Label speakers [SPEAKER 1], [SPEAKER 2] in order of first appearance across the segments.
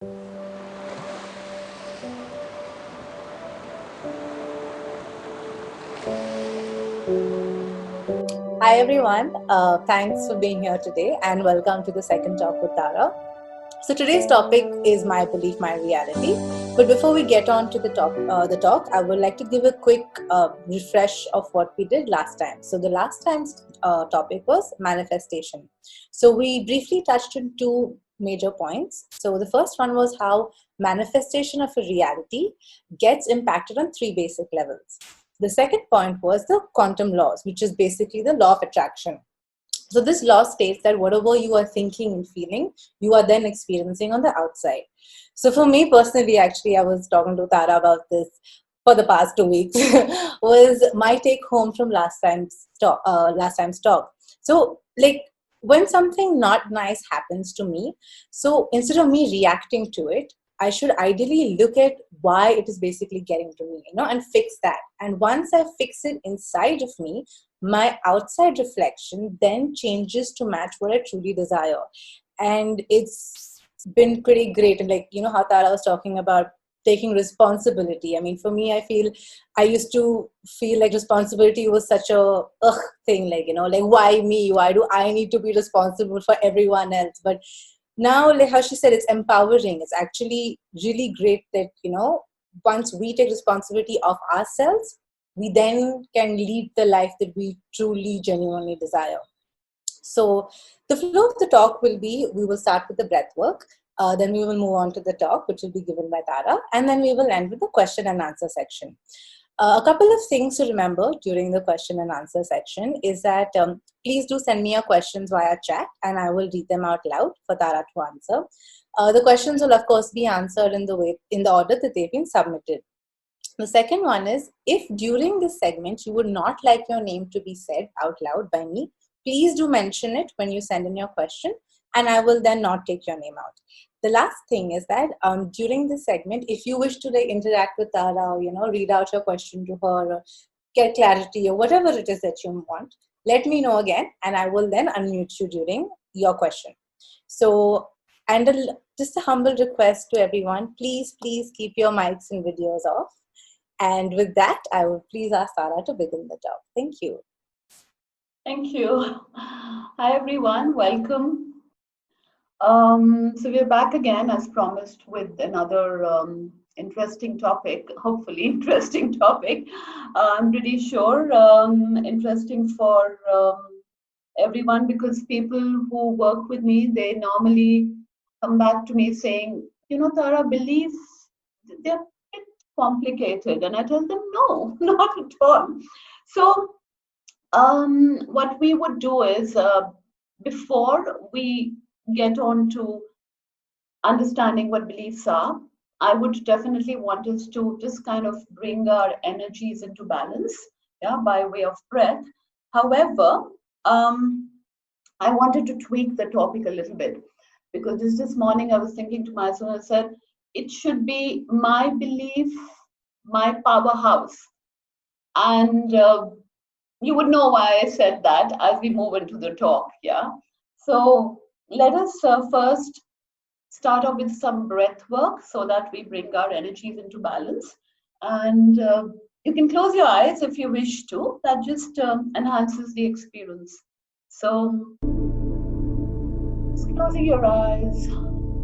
[SPEAKER 1] Hi everyone, thanks for being here today and welcome to the second talk with Tara. So today's topic is my belief, my reality. But before we get on to the talk, I would like to give a quick refresh of what we did last time. So the last time's topic was manifestation. So we briefly touched on two major points. So the first one was how manifestation of a reality gets impacted on three basic levels. The second point was the quantum laws, which is basically the law of attraction. So this law states that whatever you are thinking and feeling, you are then experiencing on the outside. So for me personally, actually, I was talking to Tara about this for the past 2 weeks, was my take home from last time's talk. So like when something not nice happens to me, so instead of me reacting to it, I should ideally look at why it is basically getting to me, and fix that. And once I fix it inside of me, my outside reflection then changes to match what I truly desire. And it's been pretty great. And how Tara was talking about taking responsibility. I mean, for me, I used to feel like responsibility was such a thing, like why me? Why do I need to be responsible for everyone else? But now, like how she said, it's empowering. It's actually really great that, once we take responsibility of ourselves, we then can lead the life that we truly, genuinely desire. So the flow of the talk will be, we will start with the breath work. Then we will move on to the talk, which will be given by Tara. And then we will end with the question and answer section. A couple of things to remember during the question and answer section is that please do send me your questions via chat and I will read them out loud for Tara to answer. The questions will of course be answered in the order that they've been submitted. The second one is, if during this segment you would not like your name to be said out loud by me, please do mention it when you send in your question and I will then not take your name out. The last thing is that during this segment, if you wish to interact with Tara, or, read out your question to her, or get clarity or whatever it is that you want, let me know again and I will then unmute you during your question. So, and just a humble request to everyone, please keep your mics and videos off. And with that, I would please ask Tara to begin the talk. Thank you.
[SPEAKER 2] Thank you. Hi, everyone. Welcome. So we're back again, as promised, with another interesting topic, hopefully interesting topic. I'm pretty sure interesting for everyone, because people who work with me, they normally come back to me saying, Tara, beliefs, they're a bit complicated. And I tell them, no, not at all. So what we would do is, before we get on to understanding what beliefs are, I would definitely want us to just kind of bring our energies into balance, by way of breath. However, I wanted to tweak the topic a little bit, because this morning I was thinking to myself, I said, it should be my belief, my powerhouse. And you would know why I said that as we move into the talk, yeah? So let us first start off with some breath work so that we bring our energies into balance. And you can close your eyes if you wish to. That just enhances the experience. So just closing your eyes,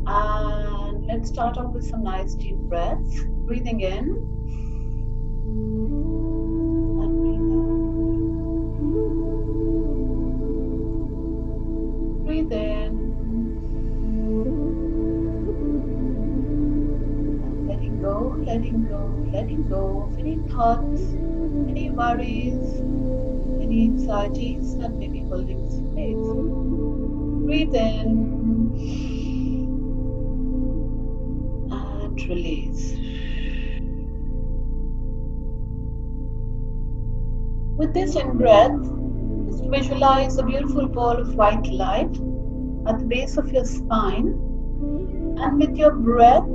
[SPEAKER 2] and let's start off with some nice deep breaths. Breathing in. Breathe in. And letting go of any thoughts, any worries, any anxieties that may be holding space. Breathe in and release. With this in breath, just visualize a beautiful ball of white light at the base of your spine, and with your breath,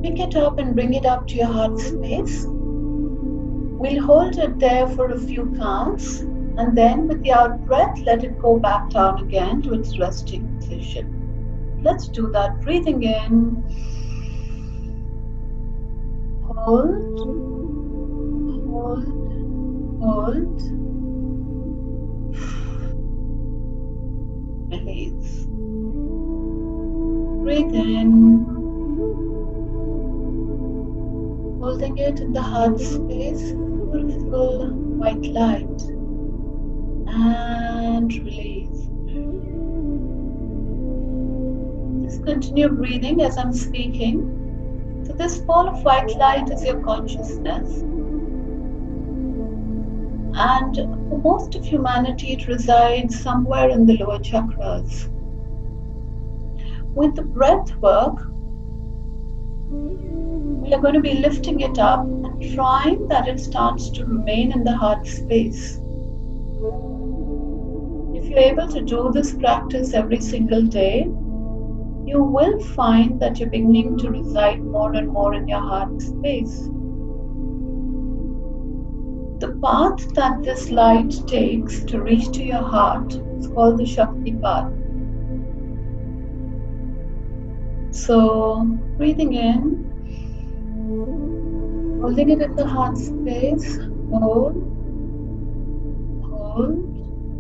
[SPEAKER 2] pick it up and bring it up to your heart space. We'll hold it there for a few counts, and then with the out breath, let it go back down again to its resting position. Let's do that. Breathing in, hold, hold, hold, release. Breathe in, holding it in the heart space, beautiful white light, and release. Just continue breathing as I'm speaking. So this ball of white light is your consciousness, and for most of humanity it resides somewhere in the lower chakras. With the breath work, we are going to be lifting it up and trying that it starts to remain in the heart space. If you're able to do this practice every single day, you will find that you're beginning to reside more and more in your heart space. The path that this light takes to reach to your heart is called the Shakti path. So, breathing in, holding it in the heart space, hold,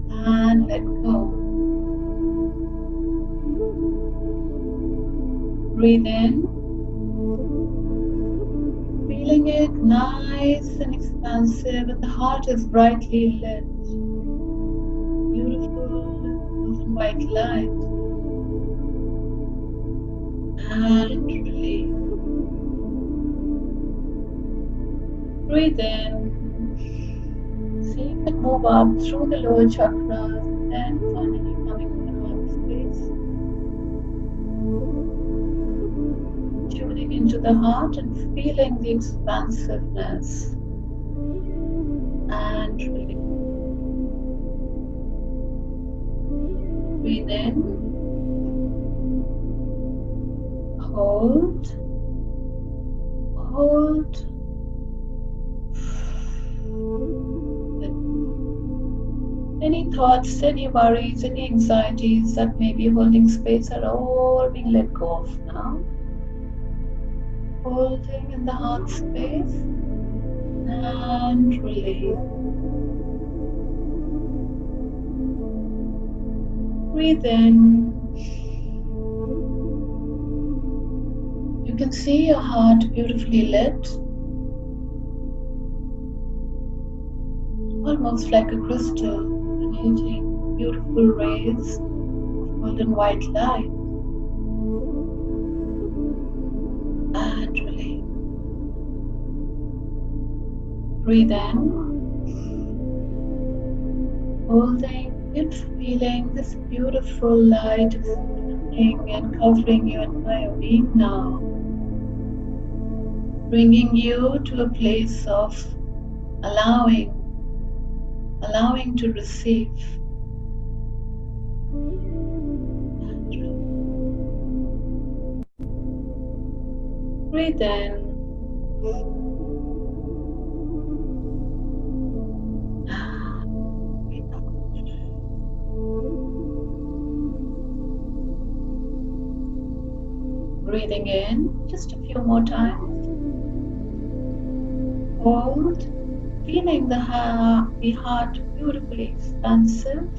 [SPEAKER 2] and let go. Breathe in, feeling it nice and expansive, and the heart is brightly lit. Beautiful white light. And release. Breathe in, seeing it move up through the lower chakras and finally coming to the heart space. Tuning into the heart and feeling the expansiveness. And release. Breathe in, hold, any thoughts, any worries, any anxieties that may be holding space are all being let go of now. Holding in the heart space and release. Breathe in. You can see your heart beautifully lit, almost like a crystal, emanating beautiful rays of golden white light. And release. Breathe in, holding and feeling this beautiful light surrounding and covering your entire being now, bringing you to a place of allowing to receive. Breathe in. Breathe out. Breathing in just a few more times. Hold, feeling the heart beautifully expansive,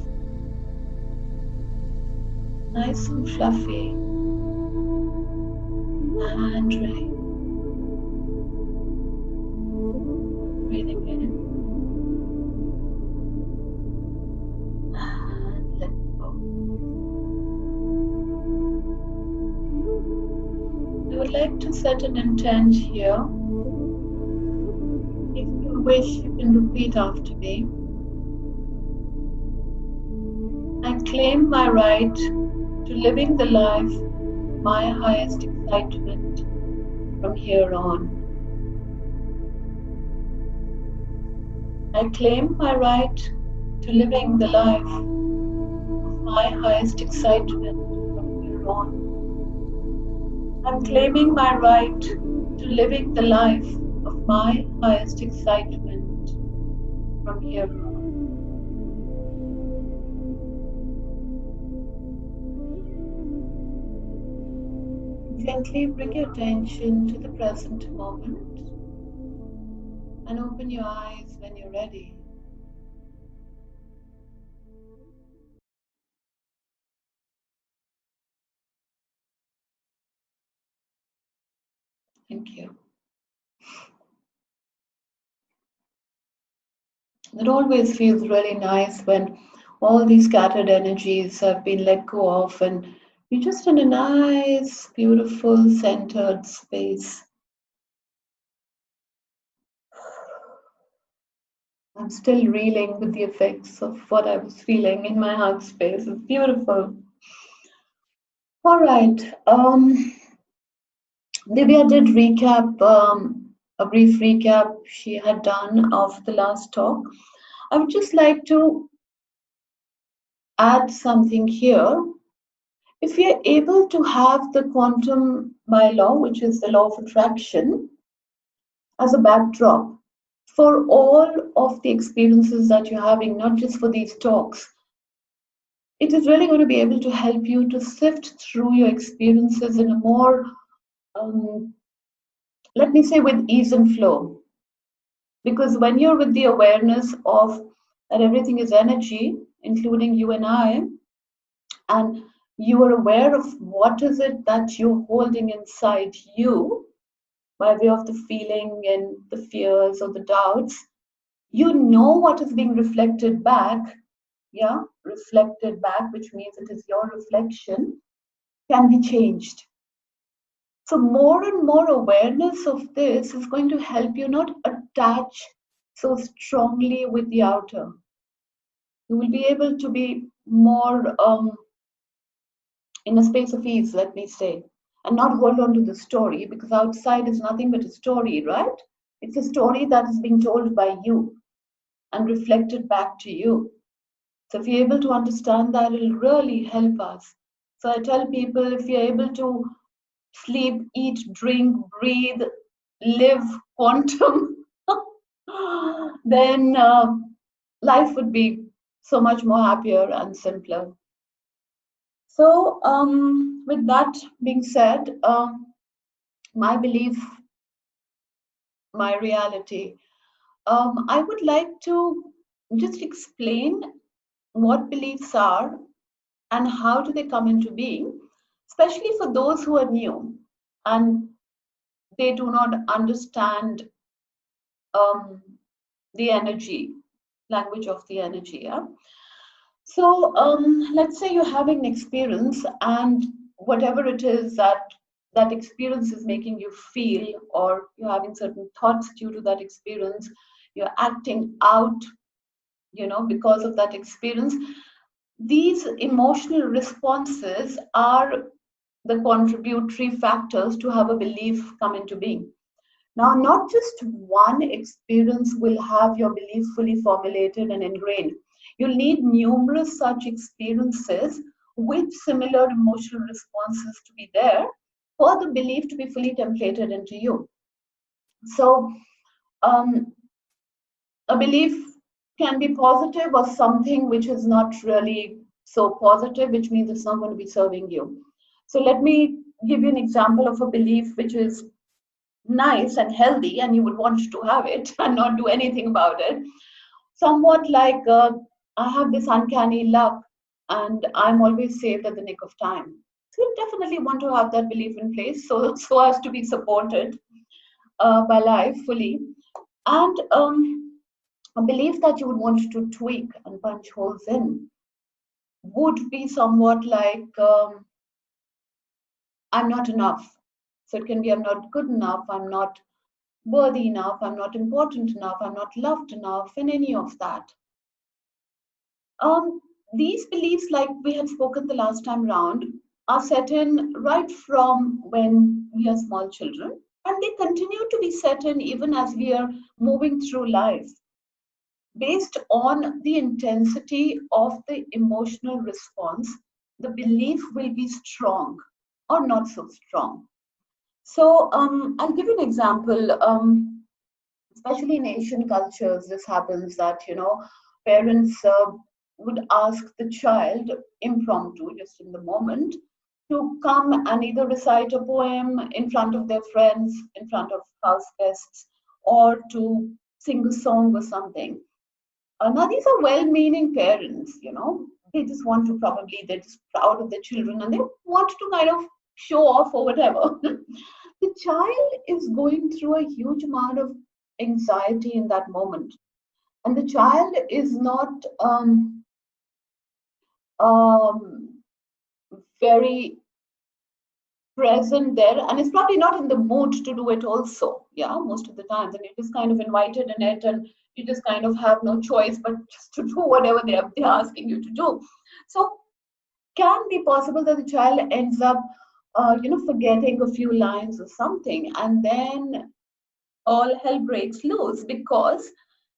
[SPEAKER 2] nice and fluffy, and release. Breathing in and let go. I would like to set an intent here. If you wish, you can repeat after me. I claim my right to living the life of my highest excitement from here on. I claim my right to living the life of my highest excitement from here on. I'm claiming my right to living the life of my highest excitement from here on. Gently bring your attention to the present moment and open your eyes when you're ready. Thank you. It always feels really nice when all these scattered energies have been let go of and you're just in a nice, beautiful, centered space. I'm still reeling with the effects of what I was feeling in my heart space. It's beautiful. All right. Divya did recap, a brief recap she had done of the last talk. I would just like to add something here. If we are able to have the quantum bylaw, which is the law of attraction, as a backdrop for all of the experiences that you're having, not just for these talks, it is really going to be able to help you to sift through your experiences in a more, um, let me say, with ease and flow. Because when you're with the awareness of that everything is energy, including you and I, and you are aware of what is it that you're holding inside you by way of the feeling and the fears or the doubts, you know what is being reflected back. Yeah, reflected back, which means it is your reflection, can be changed. So more and more awareness of this is going to help you not attach so strongly with the outer. You will be able to be more in a space of ease, let me say, and not hold on to the story, because outside is nothing but a story, right? It's a story that is being told by you and reflected back to you. So if you're able to understand that, it'll really help us. So I tell people, if you're able to sleep, eat, drink, breathe, live quantum, then life would be so much more happier and simpler. So, with that being said, my belief, my reality, I would like to just explain what beliefs are and how do they come into being, especially for those who are new and they do not understand um, the energy, language of the energy. Yeah? So let's say you're having an experience, and whatever it is that that experience is making you feel, or you're having certain thoughts due to that experience, you're acting out, because of that experience. These emotional responses are the contributory factors to have a belief come into being. Now, not just one experience will have your belief fully formulated and ingrained. You'll need numerous such experiences with similar emotional responses to be there for the belief to be fully templated into you. So, um, a belief can be positive or something which is not really so positive, which means it's not going to be serving you. So, let me give you an example of a belief which is nice and healthy and you would want to have it and not do anything about it. Somewhat like, I have this uncanny luck and I'm always saved at the nick of time. So you definitely want to have that belief in place, so as to be supported by life fully. And a belief that you would want to tweak and punch holes in would be somewhat like, I'm not enough. So it can be, I'm not good enough, I'm not worthy enough, I'm not important enough, I'm not loved enough, and any of that. Um, these beliefs, like we had spoken the last time round, are set in right from when we are small children, and they continue to be set in even as we are moving through life. Based on the intensity of the emotional response, the belief will be strong or not so strong. So I'll give you an example. Especially in Asian cultures, this happens that, parents would ask the child impromptu, just in the moment, to come and either recite a poem in front of their friends, in front of house guests, or to sing a song or something. Now, these are well meaning parents, they just want to probably, they're just proud of their children and they want to kind of show off or whatever. The child is going through a huge amount of anxiety in that moment. And the child is not um, very present there, and it's probably not in the mood to do it also, yeah, most of the times, and you're just kind of invited in it, and you just kind of have no choice but just to do whatever they're asking you to do. So can be possible that the child ends up forgetting a few lines or something, and then all hell breaks loose, because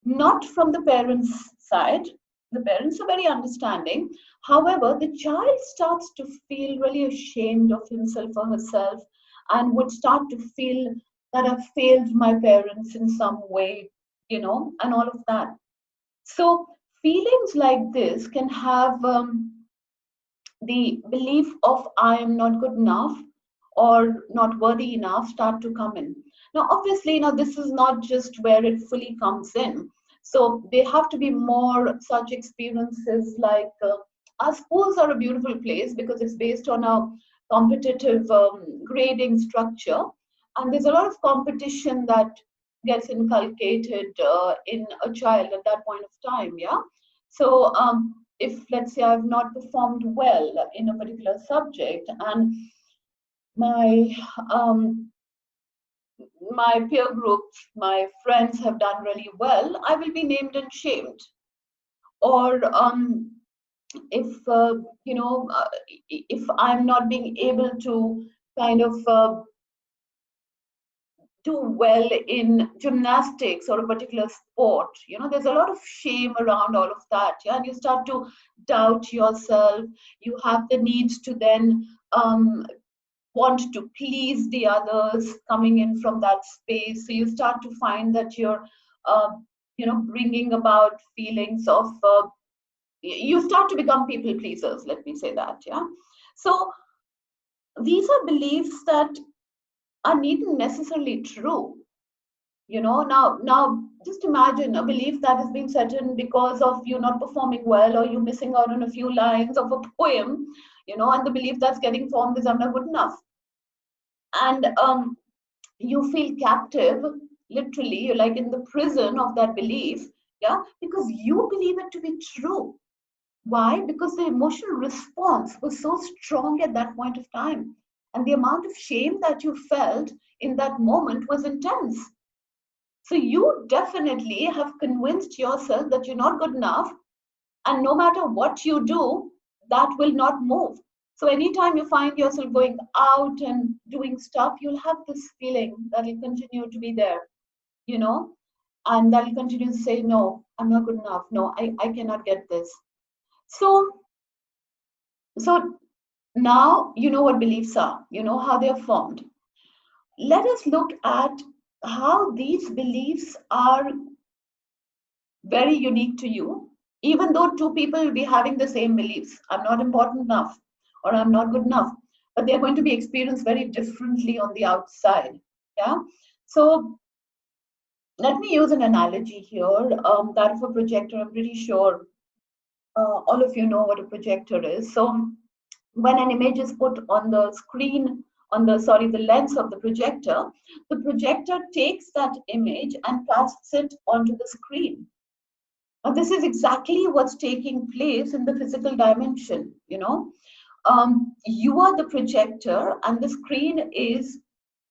[SPEAKER 2] not from the parents' side. The parents are very understanding. However, the child starts to feel really ashamed of himself or herself, and would start to feel that I've failed my parents in some way, and all of that. So, feelings like this can have the belief of I am not good enough or not worthy enough start to come in. Now, obviously, this is not just where it fully comes in. So there have to be more such experiences like our schools are a beautiful place because it's based on a competitive grading structure. And there's a lot of competition that gets inculcated in a child at that point of time. Yeah. So if, let's say, I've not performed well in a particular subject, and my um, my peer group, my friends have done really well, I will be named and shamed. Or if if I'm not being able to kind of do well in gymnastics or a particular sport, there's a lot of shame around all of that. Yeah, and you start to doubt yourself. You have the needs to then want to please the others coming in from that space. So you start to find that you're uh, bringing about feelings of you start to become people pleasers, let me say that. Yeah. So these are beliefs that are not necessarily true. Now just imagine a belief that is being set in because of you not performing well, or you missing out on a few lines of a poem, and the belief that's getting formed is I'm not good enough. And you feel captive, literally, you're like in the prison of that belief. Yeah, because you believe it to be true. Why? Because the emotional response was so strong at that point of time, and the amount of shame that you felt in that moment was intense. So you definitely have convinced yourself that you're not good enough, and no matter what you do, that will not move. So anytime you find yourself going out and doing stuff, you'll have this feeling that will continue to be there, you know, and that will continue to say, no, I'm not good enough. No, I cannot get this. So, so now you know what beliefs are, you know how they are formed. Let us look at how these beliefs are very unique to you, even though two people will be having the same beliefs. I'm not important enough, or I'm not good enough, but they're going to be experienced very differently on the outside. Yeah. So let me use an analogy here, that of a projector. I'm pretty sure all of you know what a projector is. So when an image is put on the screen, on the, sorry, the lens of the projector takes that image and casts it onto the screen. Now, this is exactly what's taking place in the physical dimension. You are the projector, and the screen is,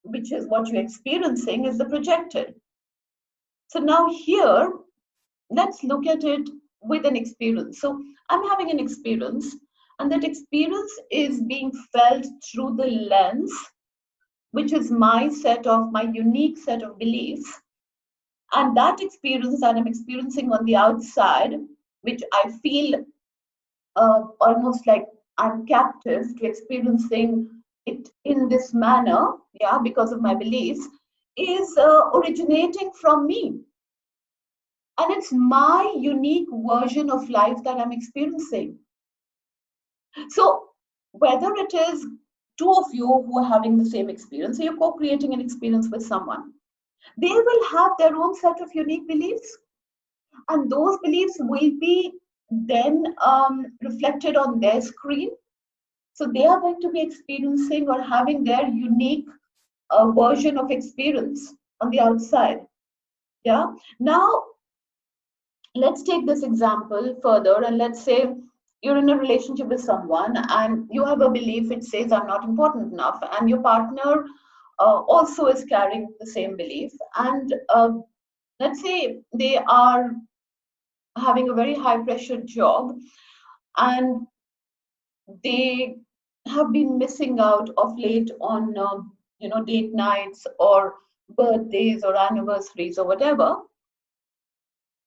[SPEAKER 2] which is what you're experiencing, is the projected. So now here, let's look at it with an experience. So I'm having an experience, and that experience is being felt through the lens, which is my unique set of beliefs. And that experience that I'm experiencing on the outside, which I feel almost like I'm captive to experiencing it in this manner, yeah, because of my beliefs, is originating from me. And it's my unique version of life that I'm experiencing. So, whether it is two of you who are having the same experience, so you're co-creating an experience with someone, they will have their own set of unique beliefs, and those beliefs will be then reflected on their screen. So they are going to be experiencing or having their unique version of experience on the outside. Yeah. Now, let's take this example further, and let's say you're in a relationship with someone and you have a belief which says, I'm not important enough, and your partner also is carrying the same belief. And let's say they are having a very high pressure job, and they have been missing out of late on date nights or birthdays or anniversaries or whatever.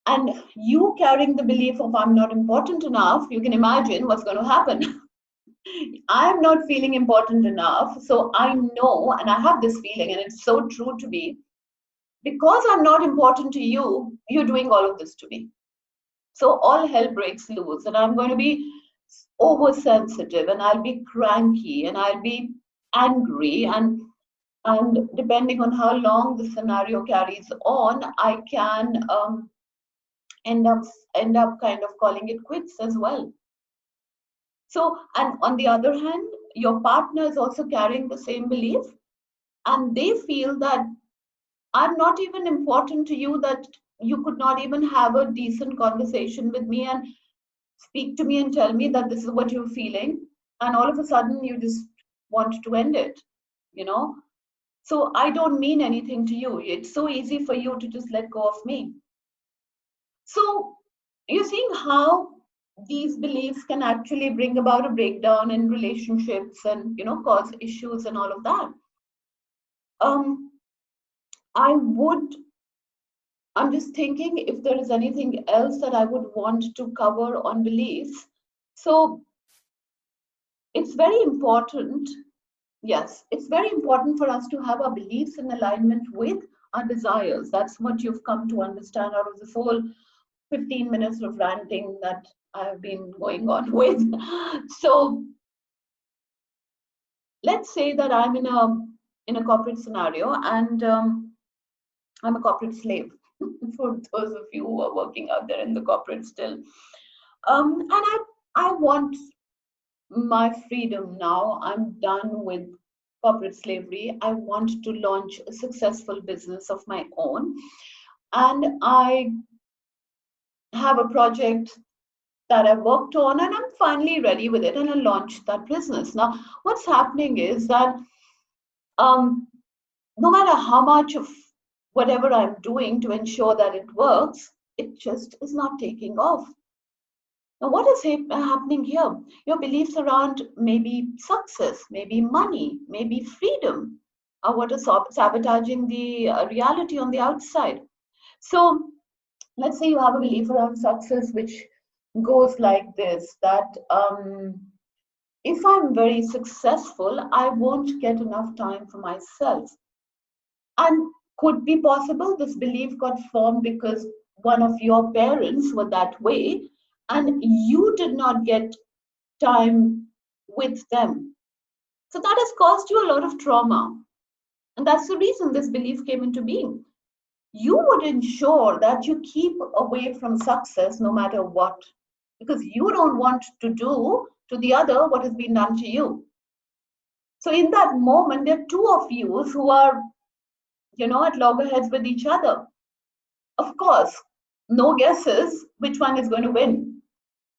[SPEAKER 2] And you carrying the belief of I'm not important enough, you can imagine what's going to happen. I'm not feeling important enough, so I know, and I have this feeling, and it's so true to me, because I'm not important to you, you're doing all of this to me. So all hell breaks loose, and I'm going to be oversensitive, and I'll be cranky, and I'll be angry, and depending on how long the scenario carries on, I can end up kind of calling it quits as well. So, and on the other hand, your partner is also carrying the same belief, and they feel that I'm not even important to you, that you could not even have a decent conversation with me and speak to me and tell me that this is what you're feeling, and all of a sudden you just want to end it, you know. So I don't mean anything to you. It's so easy for you to just let go of me. So you're seeing how these beliefs can actually bring about a breakdown in relationships and cause issues and all of that. Um, I would. I'm just thinking if there is anything else that I would want to cover on beliefs. So it's very important. Yes, it's very important for us to have our beliefs in alignment with our desires. That's what you've come to understand out of this whole 15 minutes of ranting that I've been going on with. So let's say that I'm in a corporate scenario, and I'm a corporate slave. For those of you who are working out there in the corporate still, and I want my freedom now. I'm done with corporate slavery. I want to launch a successful business of my own, and I have a project that I worked on, and I'm finally ready with it, and I launched that business. Now, what's happening is that um, no matter how much of whatever I'm doing to ensure that it works, it just is not taking off. Now, what is happening here? Your beliefs around maybe success, maybe money, maybe freedom are what is sabotaging the reality on the outside. So, let's say you have a belief around success which goes like this, that if I'm very successful, I won't get enough time for myself. And could be possible this belief got formed because one of your parents were that way and you did not get time with them. So that has caused you a lot of trauma. And that's the reason this belief came into being. You would ensure that you keep away from success no matter what, because you don't want to do to the other what has been done to you. So in that moment, there are two of you who are, at loggerheads with each other. Of course, no guesses which one is going to win.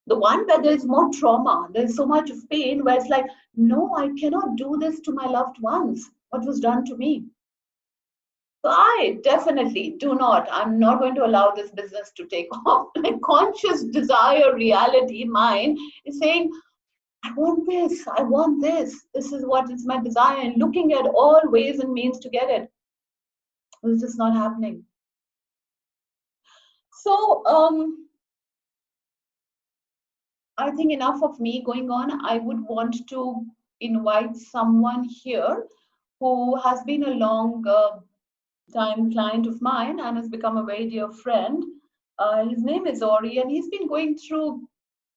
[SPEAKER 2] The one where there is more trauma, there's so much of pain, where it's like, no, I cannot do this to my loved ones, what was done to me. So I definitely do not. I'm not going to allow this business to take off. My conscious desire, reality, mine is saying, I want this. I want this. This is what is my desire. And looking at all ways and means to get it. It's just not happening. So I think enough of me going on. I would want to invite someone here who has been a long time client of mine and has become a very dear friend. His name is Ori, and he's been going through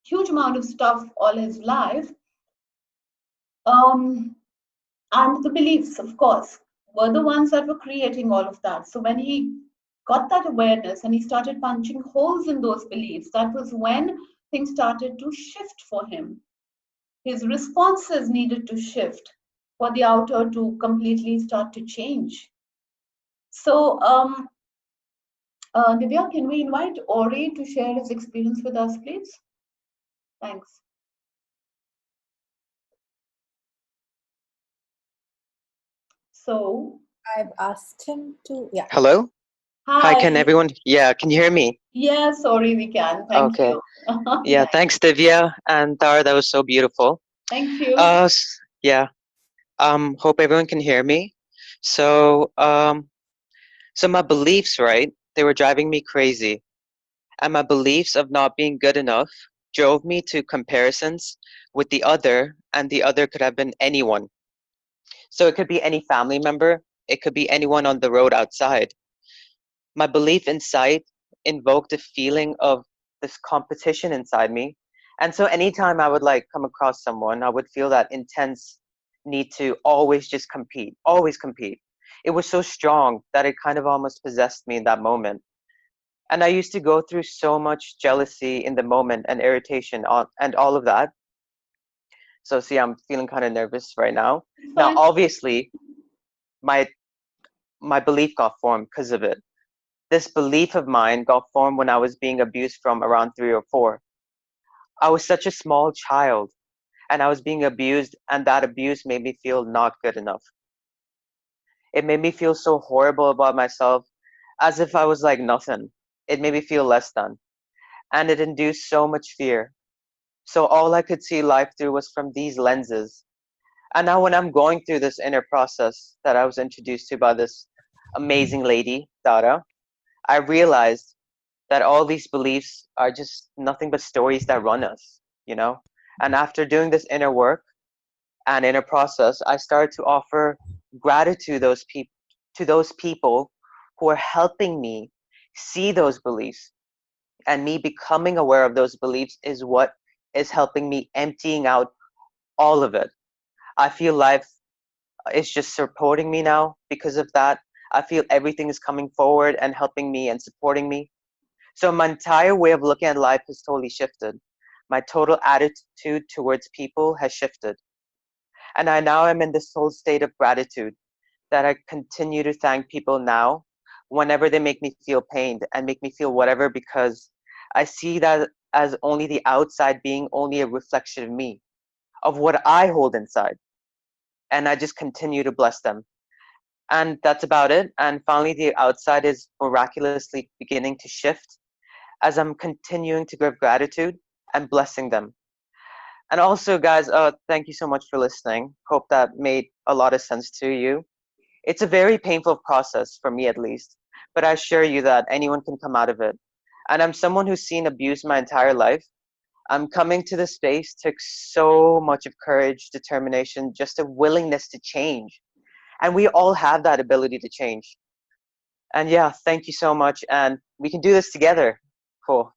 [SPEAKER 2] huge amount of stuff all his life. And the beliefs, of course, were the ones that were creating all of that. So when he got that awareness and he started punching holes in those beliefs, that was when things started to shift for him. His responses needed to shift for the outer to completely start to change. So, Divya, can we invite Ori to share his experience with us, please? Thanks. So,
[SPEAKER 1] I've asked him to, yeah.
[SPEAKER 3] Hello? Hi, can
[SPEAKER 2] hi.
[SPEAKER 3] everyone? Yeah, can you hear me?
[SPEAKER 2] Yes, Ori, we can. Thank
[SPEAKER 3] Okay.
[SPEAKER 2] you.
[SPEAKER 3] Yeah, thanks, Divya and Tara. That was so beautiful.
[SPEAKER 2] Thank you.
[SPEAKER 3] Yeah. Hope everyone can hear me. So, so my beliefs, right? They were driving me crazy, and my beliefs of not being good enough drove me to comparisons with the other, and the other could have been anyone. So it could be any family member. It could be anyone on the road outside. My belief in sight invoked a feeling of this competition inside me. And so anytime I would like come across someone, I would feel that intense need to always just compete, always compete. It was so strong that it kind of almost possessed me in that moment. And I used to go through so much jealousy in the moment and irritation and all of that. So see, I'm feeling kind of nervous right now.
[SPEAKER 2] It's
[SPEAKER 3] Now,
[SPEAKER 2] fine.
[SPEAKER 3] obviously, my my belief got formed because of it. This belief of mine got formed when I was being abused from around 3 or 4. I was such a small child and I was being abused, and that abuse made me feel not good enough. It made me feel so horrible about myself, as if I was like nothing. It made me feel less than, and it induced so much fear. So all I could see life through was from these lenses. And now, when I'm going through this inner process that I was introduced to by this amazing lady, Dara, I realized that all these beliefs are just nothing but stories that run us, you know? And after doing this inner work and inner process, I started to offer gratitude to those people who are helping me see those beliefs. And me becoming aware of those beliefs is what is helping me emptying out all of it. I feel life is just supporting me now because of that. I feel everything is coming forward and helping me and supporting me. So my entire way of looking at life has totally shifted. My total attitude towards people has shifted. And I now am in this whole state of gratitude that I continue to thank people now whenever they make me feel pained and make me feel whatever, because I see that as only the outside being only a reflection of me, of what I hold inside. And I just continue to bless them. And that's about it. And finally, the outside is miraculously beginning to shift as I'm continuing to give gratitude and blessing them. And also, guys, thank you so much for listening. Hope that made a lot of sense to you. It's a very painful process for me, at least, but I assure you that anyone can come out of it. And I'm someone who's seen abuse my entire life. I'm coming to this space took so much of courage, determination, just a willingness to change. And we all have that ability to change. And yeah, thank you so much. And we can do this together. Cool.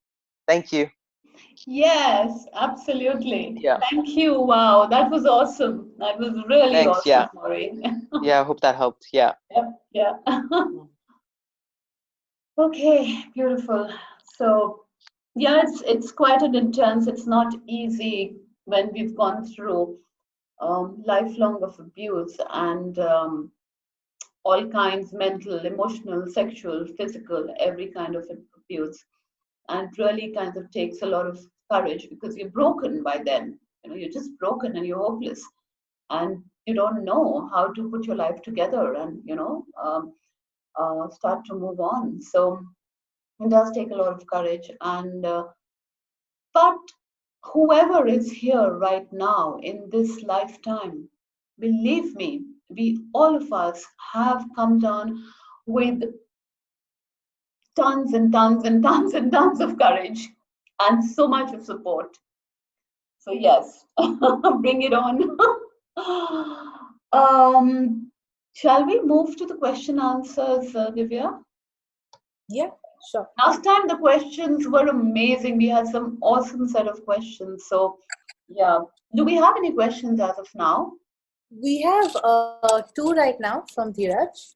[SPEAKER 3] Thank you.
[SPEAKER 2] Yes, absolutely.
[SPEAKER 3] Yeah.
[SPEAKER 2] Thank you. Wow, that was awesome. That was really
[SPEAKER 3] Thanks.
[SPEAKER 2] awesome,
[SPEAKER 3] Yeah.
[SPEAKER 2] Maureen.
[SPEAKER 3] Yeah. I hope that helped. Yeah.
[SPEAKER 2] Yep, yeah.
[SPEAKER 3] Mm.
[SPEAKER 2] Okay, beautiful. So, yeah, it's quite an intense. It's not easy when we've gone through lifelong of abuse and all kinds, mental, emotional, sexual, physical, every kind of abuse, and really kind of takes a lot of courage because you're broken by then. You know, you're just broken and you're hopeless, and you don't know how to put your life together and start to move on. So it does take a lot of courage, and but whoever is here right now in this lifetime, believe me, we all of us have come down with tons and tons and tons and tons of courage and so much of support. So yes, bring it on. Shall we move to the question answers, Divya?
[SPEAKER 1] Yeah, sure.
[SPEAKER 2] Last time the questions were amazing. We had some awesome set of questions. So yeah, do we have any questions as of now?
[SPEAKER 1] We have two right now from Dheeraj.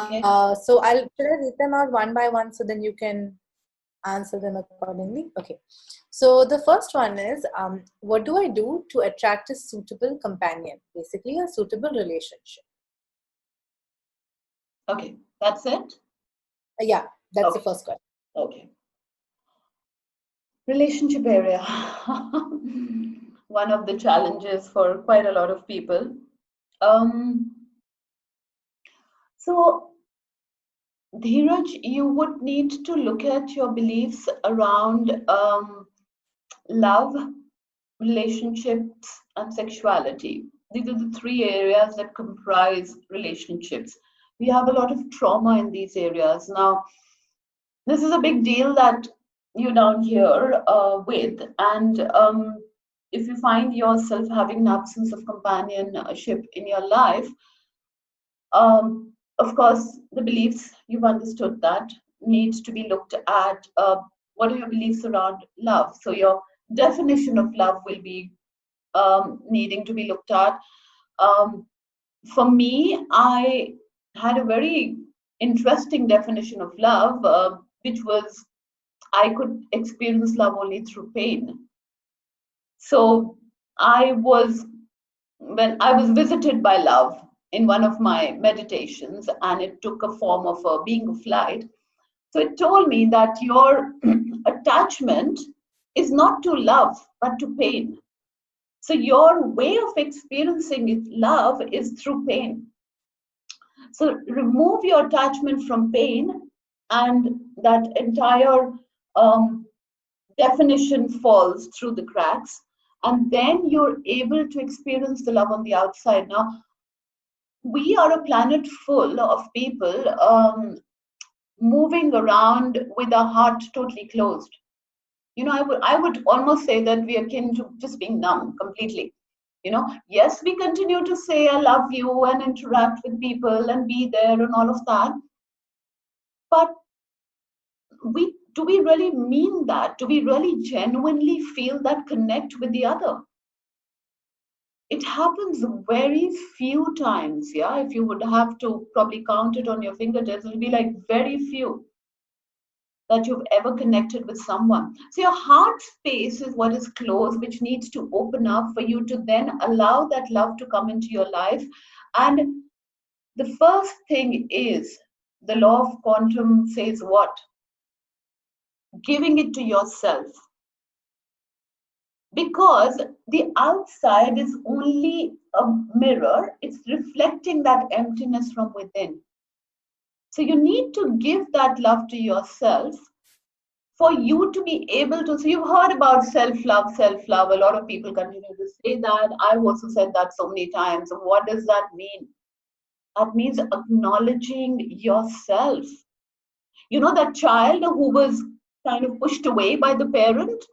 [SPEAKER 2] Okay.
[SPEAKER 1] So should I read them out one by one so then you can answer them accordingly? Okay. So the first one is, what do I do to attract a suitable companion? Basically, a suitable relationship.
[SPEAKER 2] Okay. That's it.
[SPEAKER 1] Yeah, that's the
[SPEAKER 2] Okay.
[SPEAKER 1] first question.
[SPEAKER 2] Okay. Relationship area. One of the challenges for quite a lot of people. Um, so, Dheeraj, you would need to look at your beliefs around love, relationships, and sexuality. These are the three areas that comprise relationships. We have a lot of trauma in these areas. Now, this is a big deal that you down here with, and if you find yourself having an absence of companionship in your life, of course, the beliefs you've understood that needs to be looked at. What are your beliefs around love? So your definition of love will be needing to be looked at. Um, for me, I had a very interesting definition of love, which was I could experience love only through pain. So I was, when I was visited by love in one of my meditations, and it took a form of a being of light. So it told me that your attachment is not to love, but to pain. So your way of experiencing love is through pain. So remove your attachment from pain, and that entire um, definition falls through the cracks, and then you're able to experience the love on the outside. Now, we are a planet full of people moving around with our heart totally closed. I would almost say that we are akin to just being numb completely. Yes, we continue to say I love you and interact with people and be there and all of that, but do we really mean that? Do we really genuinely feel that connect with the other? It happens very few times. Yeah, if you would have to probably count it on your fingertips, it'll be like very few that you've ever connected with someone. So your heart space is what is closed, which needs to open up for you to then allow that love to come into your life. And the first thing is, the law of quantum says what? Giving it to yourself. Because the outside is only a mirror, it's reflecting that emptiness from within. So you need to give that love to yourself for you to be able to. So you've heard about self-love, self-love. A lot of people continue to say that. I've also said that so many times. So what does that mean? That means acknowledging yourself. That child who was kind of pushed away by the parent,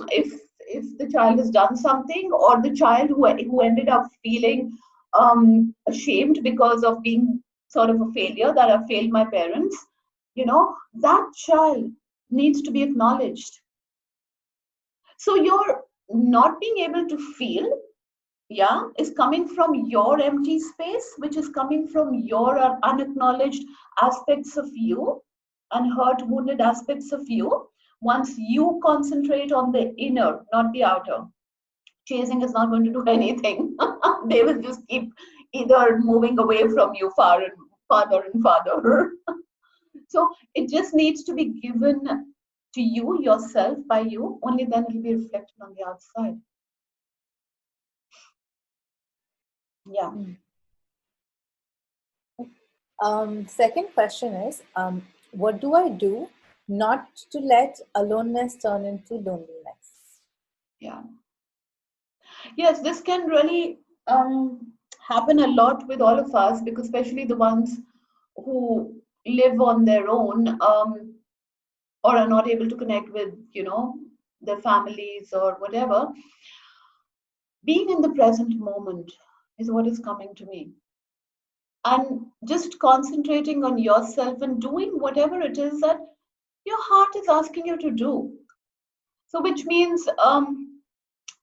[SPEAKER 2] if the child has done something, or the child who ended up feeling ashamed because of being sort of a failure, that I failed my parents, that child needs to be acknowledged. So you're not being able to feel, yeah, is coming from your empty space, which is coming from your unacknowledged aspects of you and hurt, wounded aspects of you. Once you concentrate on the inner, not the outer, chasing is not going to do anything. They will just keep either moving away from you farther and farther. So it just needs to be given to you, yourself, by you. Only then it will be reflected on the outside. Yeah.
[SPEAKER 1] Second question is, what do I do not to let aloneness turn into loneliness?
[SPEAKER 2] Yeah. Yes, this can really happen a lot with all of us, because especially the ones who live on their own, or are not able to connect with, their families or whatever. Being in the present moment is what is coming to me. And just concentrating on yourself and doing whatever it is that your heart is asking you to do. So, which means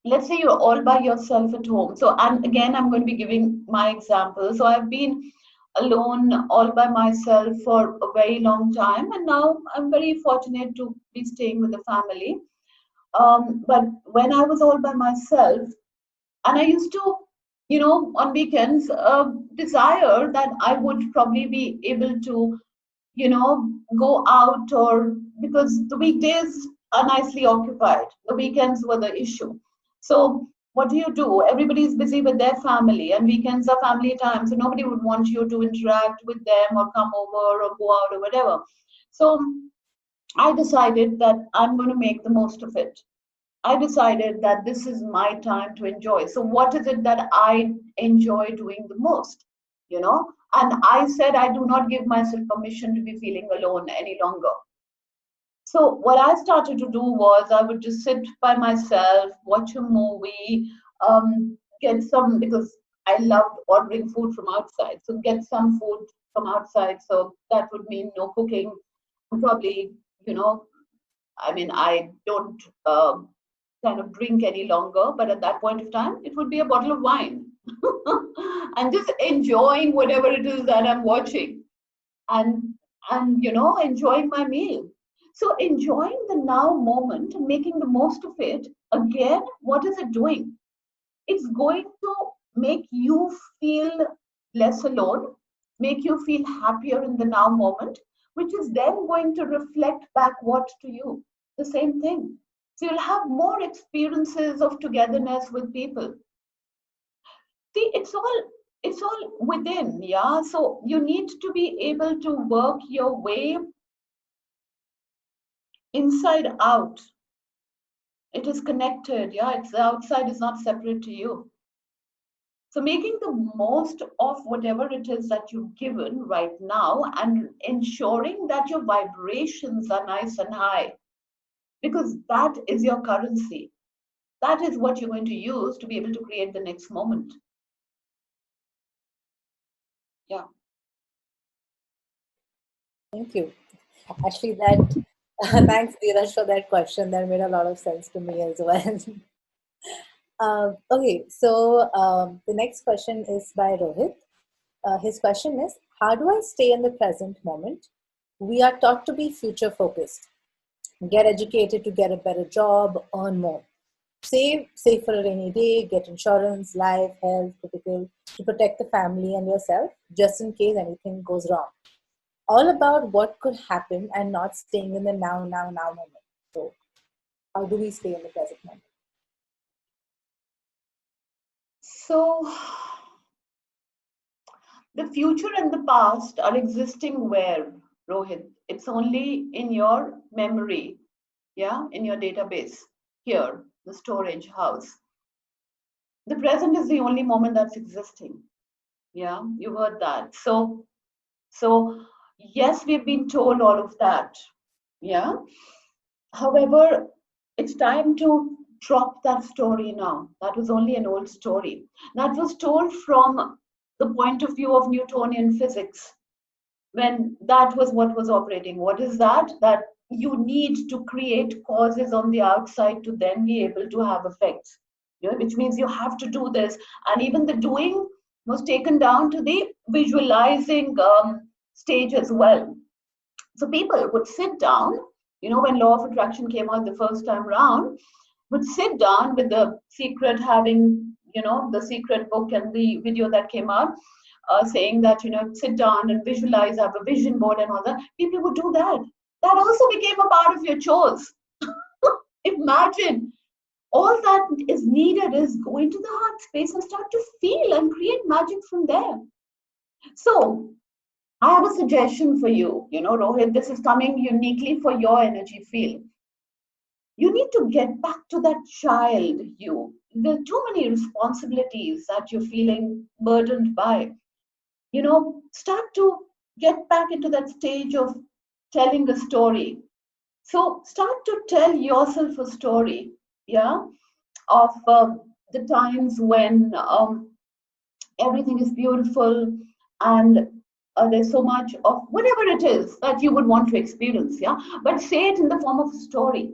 [SPEAKER 2] let's say you're all by yourself at home. So, and again, I'm going to be giving my example. So I've been alone all by myself for a very long time, and now I'm very fortunate to be staying with the family. But when I was all by myself, and I used to, on weekends, desire that I would probably be able to, go out, or because the weekdays are nicely occupied, the weekends were the issue. So what do? Everybody is busy with their family, and weekends are family time, so nobody would want you to interact with them or come over or go out or whatever. So I decided that I'm going to make the most of it. I decided that this is my time to enjoy. So, what is it that I enjoy doing the most? And I said I do not give myself permission to be feeling alone any longer. So, what I started to do was I would just sit by myself, watch a movie, get some, because I loved ordering food from outside. So, get some food from outside. So, that would mean no cooking. Probably, I mean, I don't kind of drink any longer, but at that point of time, it would be a bottle of wine and just enjoying whatever it is that I'm watching, and enjoying my meal. So enjoying the now moment and making the most of it. Again, what is it doing? It's going to make you feel less alone, make you feel happier in the now moment, which is then going to reflect back what to you? The same thing. So you'll have more experiences of togetherness with people. See, it's all within, yeah. So you need to be able to work your way inside out. It is connected, yeah. It's the outside is not separate to you. So making the most of whatever it is that you've given right now, and ensuring that your vibrations are nice and high, because that is your currency. That is what you're going to use to be able to create the next moment. Yeah.
[SPEAKER 1] Thank you. Actually, that thanks, Dheeraj, for that question. That made a lot of sense to me as well. Okay, so the next question is by Rohit. His question is, how do I stay in the present moment? We are taught to be future focused, get educated to get a better job, earn more. Save for a rainy day, get insurance, life, health, critical, to protect the family and yourself, just in case anything goes wrong. All about what could happen and not staying in the now moment. So, how do we stay in the present moment?
[SPEAKER 2] So the future and the past are existing where, Rohit? It's only in your memory, yeah, in your database, here, the storage house. The present is the only moment that's existing. Yeah, you heard that. So yes, we've been told all of that. Yeah. However, it's time to drop that story now. That was only an old story. That was told from the point of view of Newtonian physics, when that was what was operating. What is that? That you need to create causes on the outside to then be able to have effects. Which means you have to do this. And even the doing was taken down to the visualizing stage as well. So people would sit down, when law of attraction came out the first time round, would sit down with the secret, having, the secret book and the video that came out, saying that, sit down and visualize, have a vision board and all that. People would do that. That also became a part of your chores. Imagine, all that is needed is go into the heart space and start to feel and create magic from there. So I have a suggestion for you, Rohit. This is coming uniquely for your energy field. You need to get back to that child you. There are too many responsibilities that you're feeling burdened by. Start to get back into that stage of telling a story. So start to tell yourself a story, yeah, of the times when everything is beautiful, and there's so much of whatever it is that you would want to experience, yeah. But say it in the form of a story,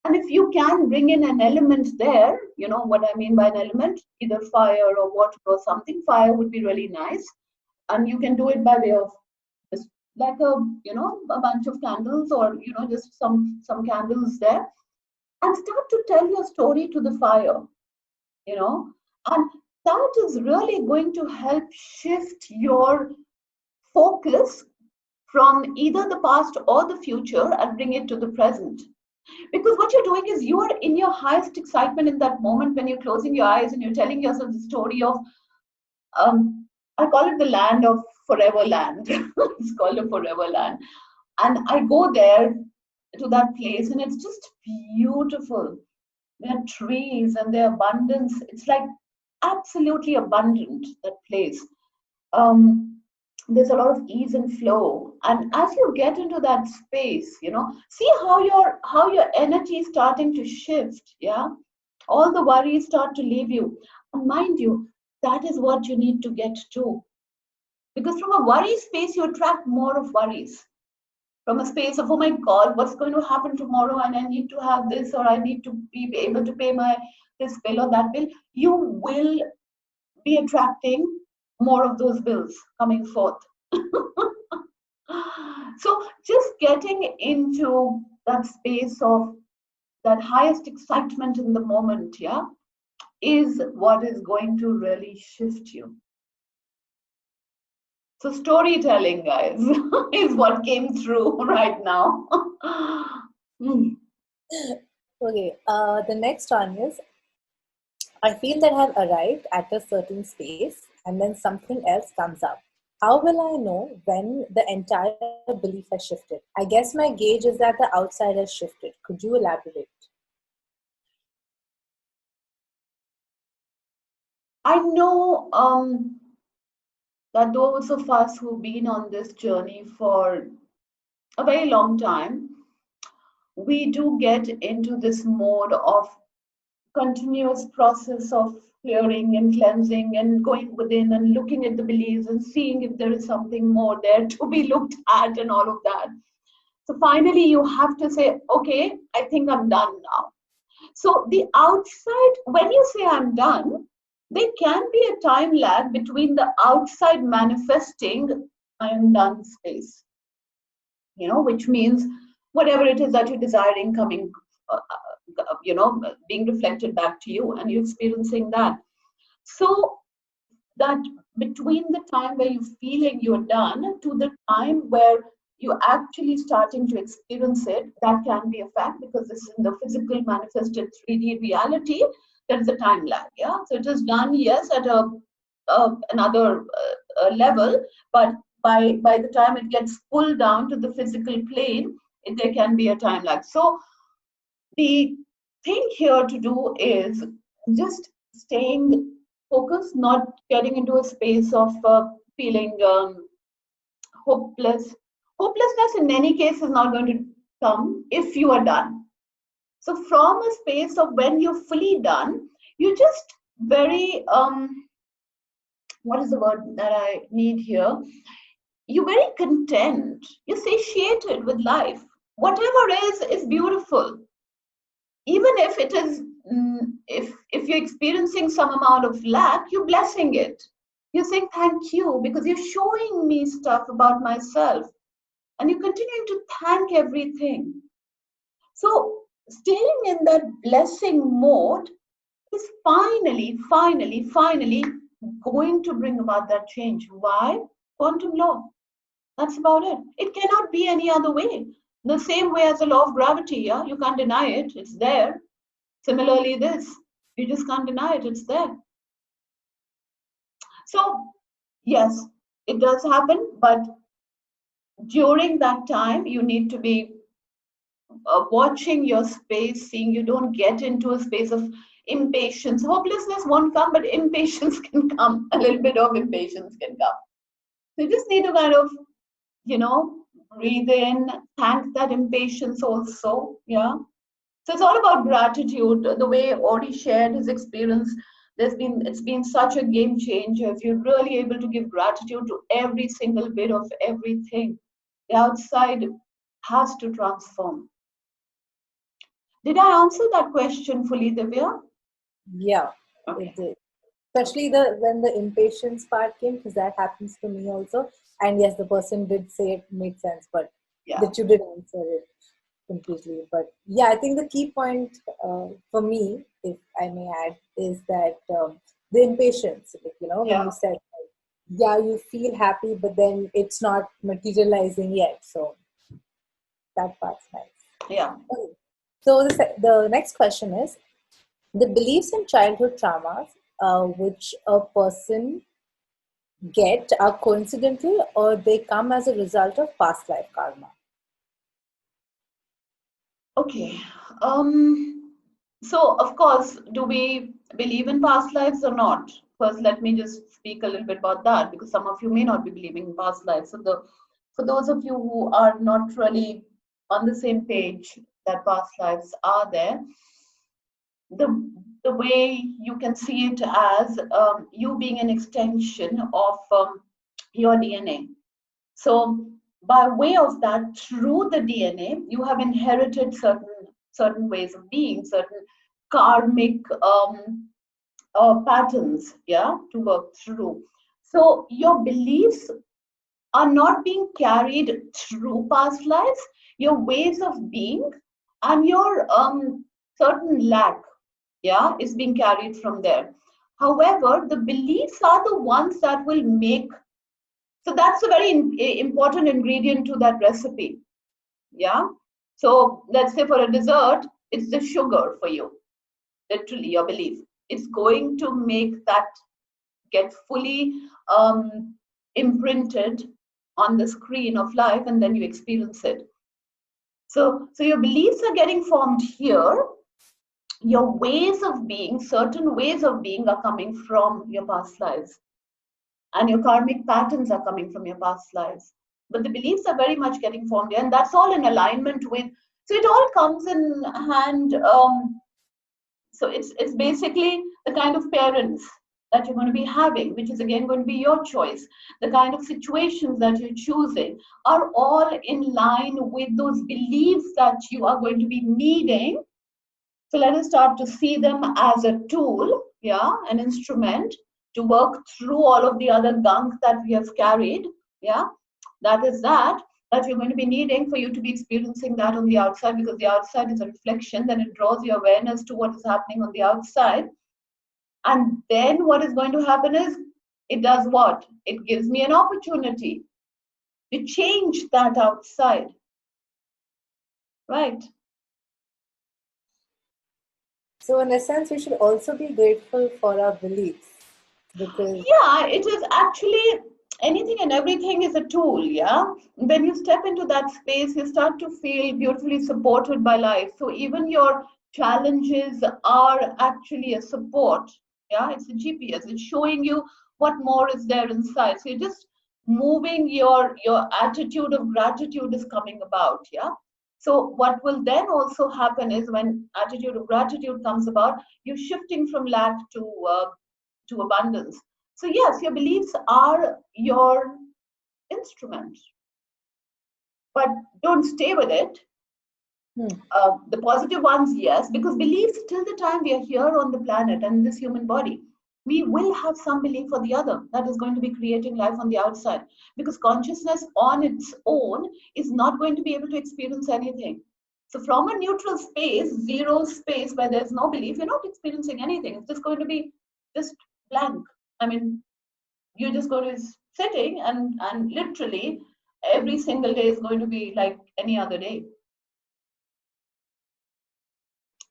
[SPEAKER 2] And if you can bring in an element there, you know what I mean by an element, either fire or water or something, fire would be really nice. And you can do it by way of just like a, you know, a bunch of candles, or, you know, just some candles there, and start to tell your story to the fire, you know. And that is really going to help shift your focus from either the past or the future and bring it to the present. Because what you're doing is you are in your highest excitement in that moment when you're closing your eyes and you're telling yourself the story of, I call it the land of forever land. It's called a forever land. And I go there to that place and it's just beautiful. There are trees and their abundance. It's like absolutely abundant, that place. There's a lot of ease and flow, and as you get into that space, you know, see how your energy is starting to shift. Yeah, all the worries start to leave you, and mind you, that is what you need to get to, because from a worry space you attract more of worries. From a space of, oh my god, what's going to happen tomorrow, and I need to have this, or I need to be able to pay my this bill or that bill, you will be attracting more of those bills coming forth. So just getting into that space of that highest excitement in the moment, yeah, is what is going to really shift you. So storytelling, guys, is what came through right now.
[SPEAKER 1] Okay, the next one is, I feel that I've arrived at a certain space and then something else comes up. How will I know when the entire belief has shifted? I guess my gauge is that the outside has shifted. Could you elaborate?
[SPEAKER 2] I know that those of us who've been on this journey for a very long time, we do get into this mode of continuous process of clearing and cleansing and going within and looking at the beliefs and seeing if there is something more there to be looked at and all of that. So finally, you have to say, okay, I think I'm done now. So the outside, when you say I'm done, there can be a time lag between the outside manifesting I am done space, you know, which means whatever it is that you're desiring coming, you know, being reflected back to you and you experiencing that. So that between the time where you're feeling you're done to the time where you're actually starting to experience it, that can be a fact, because this is in the physical manifested 3D reality. There is a time lag. Yeah, so it is done, yes, at another level, but by the time it gets pulled down to the physical plane, there can be a time lag. So the thing here to do is just staying focused, not getting into a space of feeling hopeless. Hopelessness in any case is not going to come if you are done. So from a space of when you're fully done, you just very what is the word that I need here? You're very content. You're satiated with life. Whatever is beautiful. Even if it is, if you're experiencing some amount of lack, you're blessing it. You're saying thank you because you're showing me stuff about myself, and you're continuing to thank everything. So staying in that blessing mode is finally going to bring about that change. Why? Quantum law. That's about it. It cannot be any other way. The same way as the law of gravity, yeah, you can't deny it. It's there. Similarly, this, you just can't deny it. It's there. So yes, it does happen, but during that time, you need to be watching your space, seeing you don't get into a space of impatience. Hopelessness won't come, but impatience can come. A little bit of impatience can come. So you just need to kind of, you know, breathe in, thank that impatience also. Yeah. So it's all about gratitude. The way Audie shared his experience, it's been such a game changer. If you're really able to give gratitude to every single bit of everything, the outside has to transform. Did I answer that question fully, Divya?
[SPEAKER 1] Yeah,
[SPEAKER 2] Okay.
[SPEAKER 1] it did. Especially when the impatience part came, because that happens to me also. And yes, the person did say it made sense, but
[SPEAKER 2] Yeah.
[SPEAKER 1] that you did answer it completely. But yeah, I think the key point for me, if I may add, is that the impatience. Like, when
[SPEAKER 2] Yeah.
[SPEAKER 1] you said, like, yeah, you feel happy, but then it's not materializing yet. So that part's nice.
[SPEAKER 2] Yeah.
[SPEAKER 1] Okay. So the next question is the beliefs in childhood traumas, which a person get, are coincidental or they come as a result of past life karma.
[SPEAKER 2] Okay. So, of course, do we believe in past lives or not? First, let me just speak a little bit about that because some of you may not be believing in past lives. So, for those of you who are not really on the same page that past lives are there, the the way you can see it as you being an extension of your DNA. So by way of that, through the DNA, you have inherited certain ways of being, certain karmic patterns, yeah, to work through. So your beliefs are not being carried through past lives. Your ways of being and your certain lack, yeah, is being carried from there. However, the beliefs are the ones that will make, so that's a very important ingredient to that recipe. Yeah. So let's say for a dessert, it's the sugar for you, literally your belief. It's going to make that get fully imprinted on the screen of life, and then you experience it. So your beliefs are getting formed here. Your ways of being, certain ways of being, are coming from your past lives, and your karmic patterns are coming from your past lives. But the beliefs are very much getting formed here, and that's all in alignment with. So it all comes in hand. So it's basically the kind of parents that you're going to be having, which is again going to be your choice. The kind of situations that you're choosing are all in line with those beliefs that you are going to be needing. So let us start to see them as a tool, yeah, an instrument to work through all of the other gunk that we have carried, yeah. That you're going to be needing for you to be experiencing that on the outside, because the outside is a reflection. Then it draws your awareness to what is happening on the outside. And then what is going to happen is it does what? It gives me an opportunity to change that outside, right?
[SPEAKER 1] So, in a sense, we should also be grateful for our beliefs because,
[SPEAKER 2] Yeah, it is actually anything and everything is a tool. Yeah. When you step into that space, you start to feel beautifully supported by life. So even your challenges are actually a support. Yeah. It's a GPS. It's showing you what more is there inside. So you're just moving your attitude of gratitude is coming about. Yeah. So what will then also happen is when attitude of gratitude comes about, you're shifting from lack to abundance. So, yes, your beliefs are your instrument, but don't stay with it. The positive ones, yes, because beliefs, till the time we are here on the planet and in this human body, we will have some belief or the other that is going to be creating life on the outside. Because consciousness on its own is not going to be able to experience anything. So, from a neutral space, zero space where there's no belief, you're not experiencing anything. It's just going to be just blank. I mean, you're just going to be sitting and literally every single day is going to be like any other day.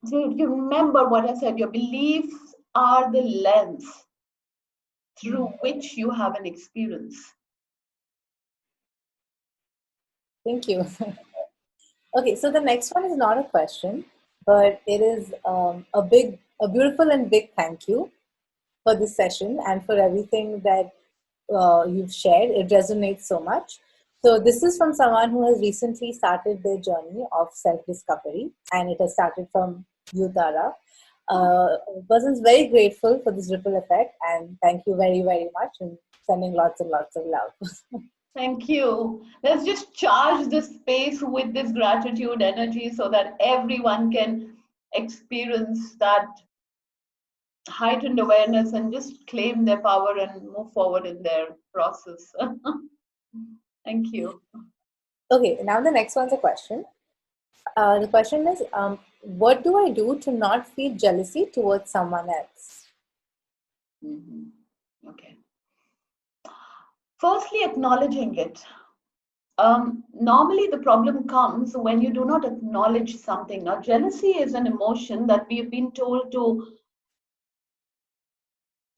[SPEAKER 2] So you remember what I said, your beliefs are the lens through which you have an experience.
[SPEAKER 1] thank you. Okay, so the next one is not a question, but it is a beautiful and big thank you for this session and for everything that you've shared. It resonates so much. So this is from someone who has recently started their journey of self-discovery, and it has started from you, Tara. Person's very grateful for this ripple effect, and thank you very, very much, and sending lots and lots of love.
[SPEAKER 2] Thank you. Let's just charge the space with this gratitude energy so that everyone can experience that heightened awareness and just claim their power and move forward in their process. Thank you.
[SPEAKER 1] Okay, now the next one's a question. The question is, what do I do to not feel jealousy towards someone else?
[SPEAKER 2] Okay. Firstly, acknowledging it. Normally, the problem comes when you do not acknowledge something. Now, jealousy is an emotion that we've been told to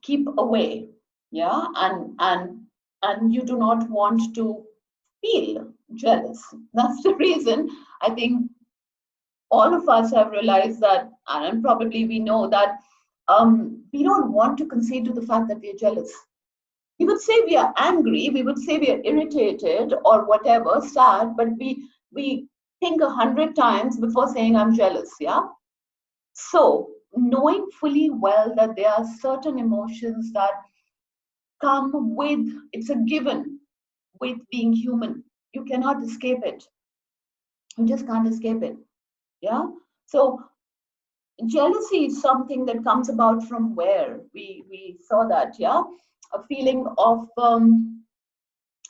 [SPEAKER 2] keep away, yeah, and you do not want to feel jealous. That's the reason I think all of us have realized that, and probably we know that we don't want to concede to the fact that we are jealous. We would say we are angry, we would say we are irritated or whatever, sad, but we think 100 times before saying I'm jealous, yeah? So knowing fully well that there are certain emotions that come with, it's a given with being human. You cannot escape it. You just can't escape it, yeah? So jealousy is something that comes about from where? We saw that, yeah? A feeling of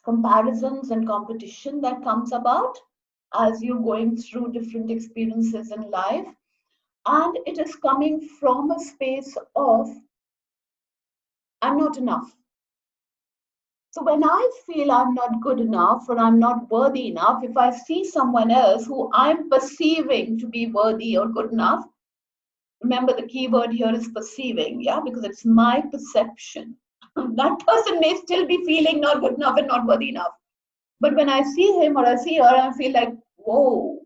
[SPEAKER 2] comparisons and competition that comes about as you're going through different experiences in life. And it is coming from a space of, I'm not enough. So when I feel I'm not good enough or I'm not worthy enough, if I see someone else who I'm perceiving to be worthy or good enough, remember the key word here is perceiving, yeah, because it's my perception. That person may still be feeling not good enough and not worthy enough. But when I see him or I see her, I feel like, whoa,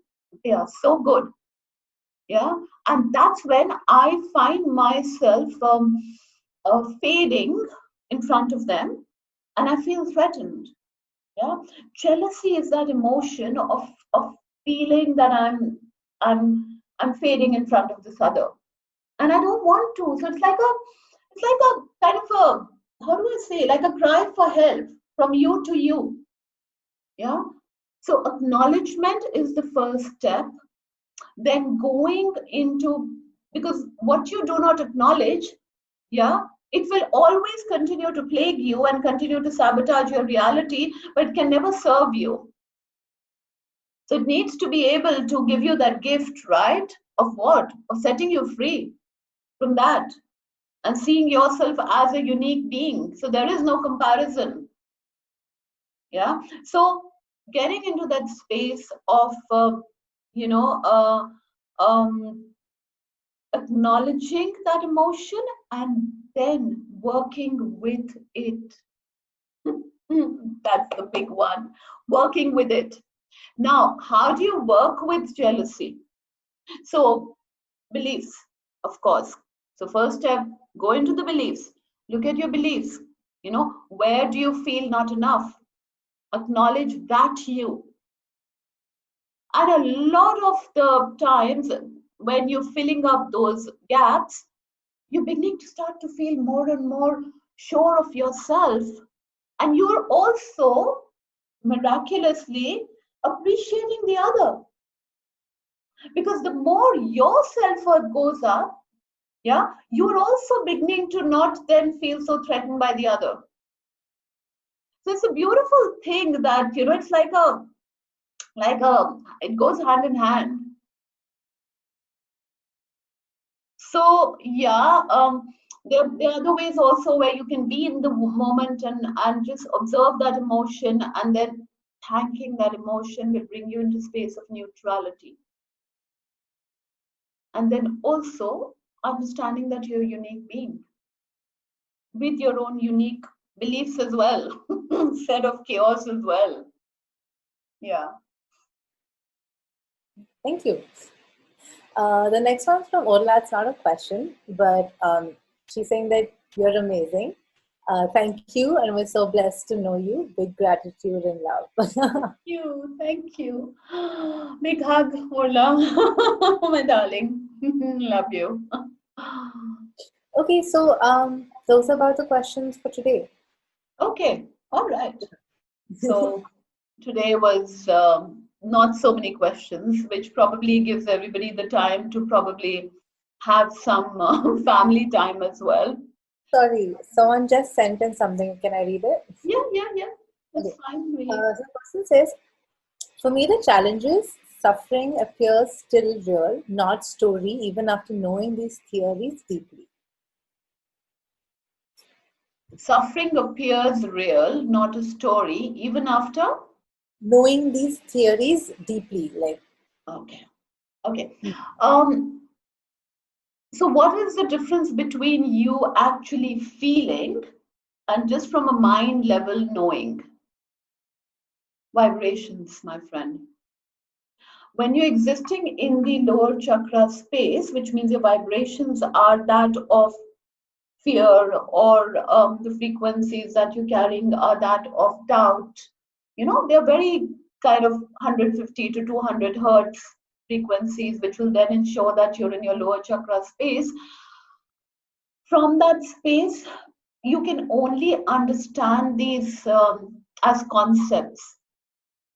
[SPEAKER 2] they are so good. Yeah. And that's when I find myself fading in front of them and I feel threatened. Yeah. Jealousy is that emotion of feeling that I'm fading in front of this other. And I don't want to. So it's like a kind of a, how do I say, like a cry for help from you to you. Yeah. So acknowledgement is the first step. Then going into, because what you do not acknowledge, yeah, it will always continue to plague you and continue to sabotage your reality, but it can never serve you. So it needs to be able to give you that gift, right? Of what? Of setting you free from that and seeing yourself as a unique being. So there is no comparison. Yeah. So getting into that space of, you know, acknowledging that emotion and then working with it. That's the big one. Working with it. Now, how do you work with jealousy? So, beliefs, of course. So, first step, go into the beliefs. Look at your beliefs. Where do you feel not enough? Acknowledge that you. And a lot of the times when you're filling up those gaps, you're beginning to start to feel more and more sure of yourself. And you're also miraculously appreciating the other. Because the more your self-worth goes up, yeah, you're also beginning to not then feel so threatened by the other. So it's a beautiful thing that, it's it goes hand in hand. So yeah, there are other ways also where you can be in the moment and just observe that emotion, and then thanking that emotion will bring you into space of neutrality. And then also understanding that you're a unique being with your own unique beliefs as well, set of chaos as well. Yeah.
[SPEAKER 1] Thank you. The next one's from Orla. It's not a question, but she's saying that you're amazing. Thank you, and we're so blessed to know you. Big gratitude and love.
[SPEAKER 2] Thank you. Big hug, Orla. My darling. Love you.
[SPEAKER 1] Okay, so those are about the questions for today.
[SPEAKER 2] Okay, all right. So today was not so many questions, which probably gives everybody the time to probably have some family time as well.
[SPEAKER 1] Sorry, someone just sent in something. Can I read it?
[SPEAKER 2] Yeah. That's
[SPEAKER 1] Okay.
[SPEAKER 2] fine, really.
[SPEAKER 1] So the person says, for me, the challenge is suffering appears still real, not story, even after knowing these theories deeply.
[SPEAKER 2] Suffering appears real, not a story, even after.
[SPEAKER 1] Knowing these theories deeply, like.
[SPEAKER 2] Okay. So what is the difference between you actually feeling and just from a mind level knowing? Vibrations, my friend. When you're existing in the lower chakra space, which means your vibrations are that of fear, or the frequencies that you're carrying are that of doubt. They're very kind of 150 to 200 hertz frequencies, which will then ensure that you're in your lower chakra space. From that space, you can only understand these as concepts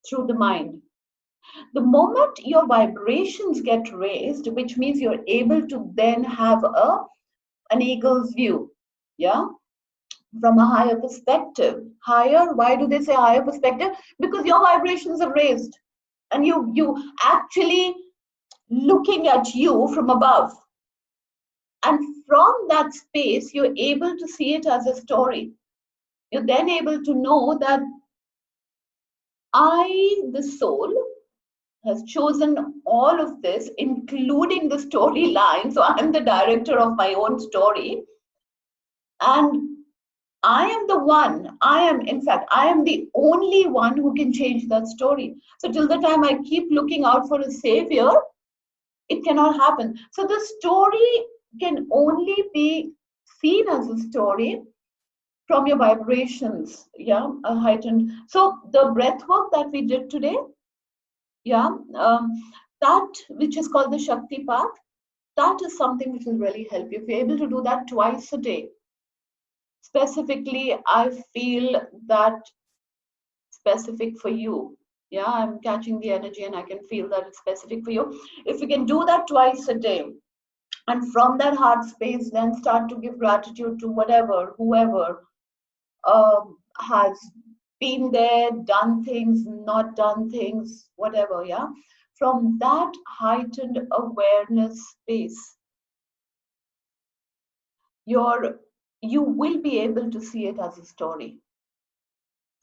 [SPEAKER 2] through the mind. The moment your vibrations get raised, which means you're able to then have an eagle's view, yeah, from a higher perspective. Higher, why do they say higher perspective? Because your vibrations are raised and you actually looking at you from above. And from that space, you're able to see it as a story. You're then able to know that I, the soul, has chosen all of this, including the storyline. So I'm the director of my own story. And I am the one, in fact, I am the only one who can change that story. So till the time I keep looking out for a savior, it cannot happen. So the story can only be seen as a story from your vibrations, yeah, heightened. So the breath work that we did today, yeah, that which is called the Shakti path, that is something which will really help you. If you're able to do that twice a day, specifically, I feel that specific for you. Yeah, I'm catching the energy and I can feel that it's specific for you. If you can do that twice a day, and from that heart space, then start to give gratitude to whatever, whoever has been there, done things, not done things, whatever, yeah. From that heightened awareness space, you will be able to see it as a story.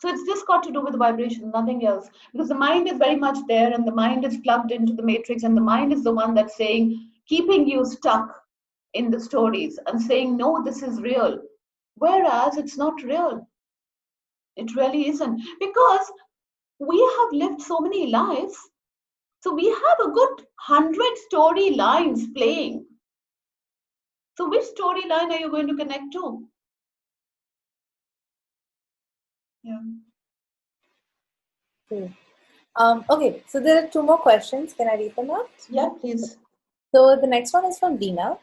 [SPEAKER 2] So it's just got to do with vibration, nothing else. Because the mind is very much there and the mind is plugged into the matrix, and the mind is the one that's saying, keeping you stuck in the stories and saying, no, this is real. Whereas it's not real. It really isn't. Because we have lived so many lives. So we have a good 100 storylines playing. So which storyline are you going to connect to? Yeah.
[SPEAKER 1] Okay, so there are two more questions. Can I read them out?
[SPEAKER 2] Yeah, please.
[SPEAKER 1] So the next one is from Dina.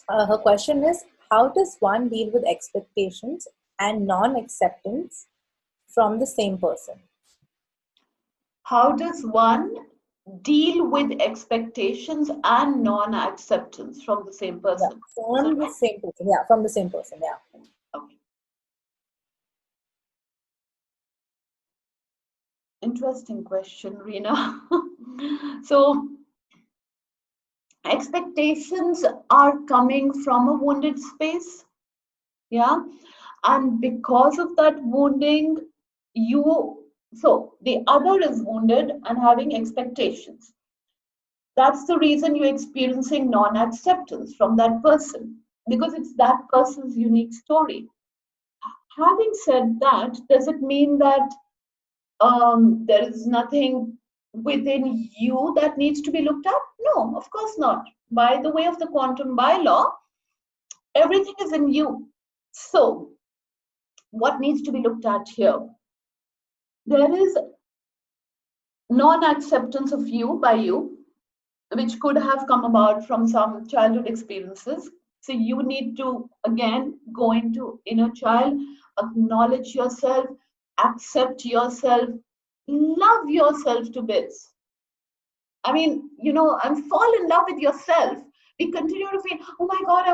[SPEAKER 1] Her question is, how does one deal with expectations and non-acceptance from the same person?
[SPEAKER 2] How does one deal with expectations and non-acceptance from the same person?
[SPEAKER 1] Yeah, from the same person. Yeah, from the same person. Yeah.
[SPEAKER 2] Okay. Interesting question, Reena. So expectations are coming from a wounded space, yeah, and because of that wounding, so the other is wounded and having expectations. That's the reason you're experiencing non-acceptance from that person, because it's that person's unique story. Having said that, does it mean that there is nothing within you that needs to be looked at? No, of course not. By the way of the quantum bylaw, everything is in you. So, what needs to be looked at here? There is non-acceptance of you by you, which could have come about from some childhood experiences. So you need to again go into inner child, acknowledge yourself, accept yourself, love yourself to bits. I mean, and fall in love with yourself. We continue to feel, oh my God,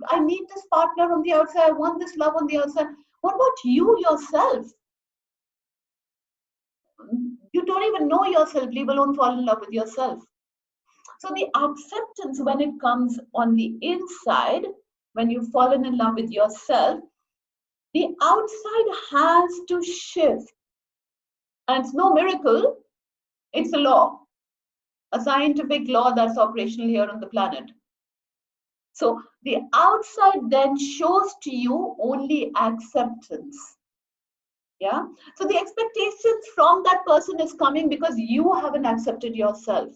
[SPEAKER 2] I need this partner on the outside. I want this love on the outside. What about you yourself? You don't even know yourself, leave alone fall in love with yourself. So the acceptance, when it comes on the inside, when you've fallen in love with yourself, the outside has to shift. And it's no miracle, it's a law, a scientific law that's operational here on the planet. So the outside then shows to you only acceptance. Yeah. So the expectations from that person is coming because you haven't accepted yourself.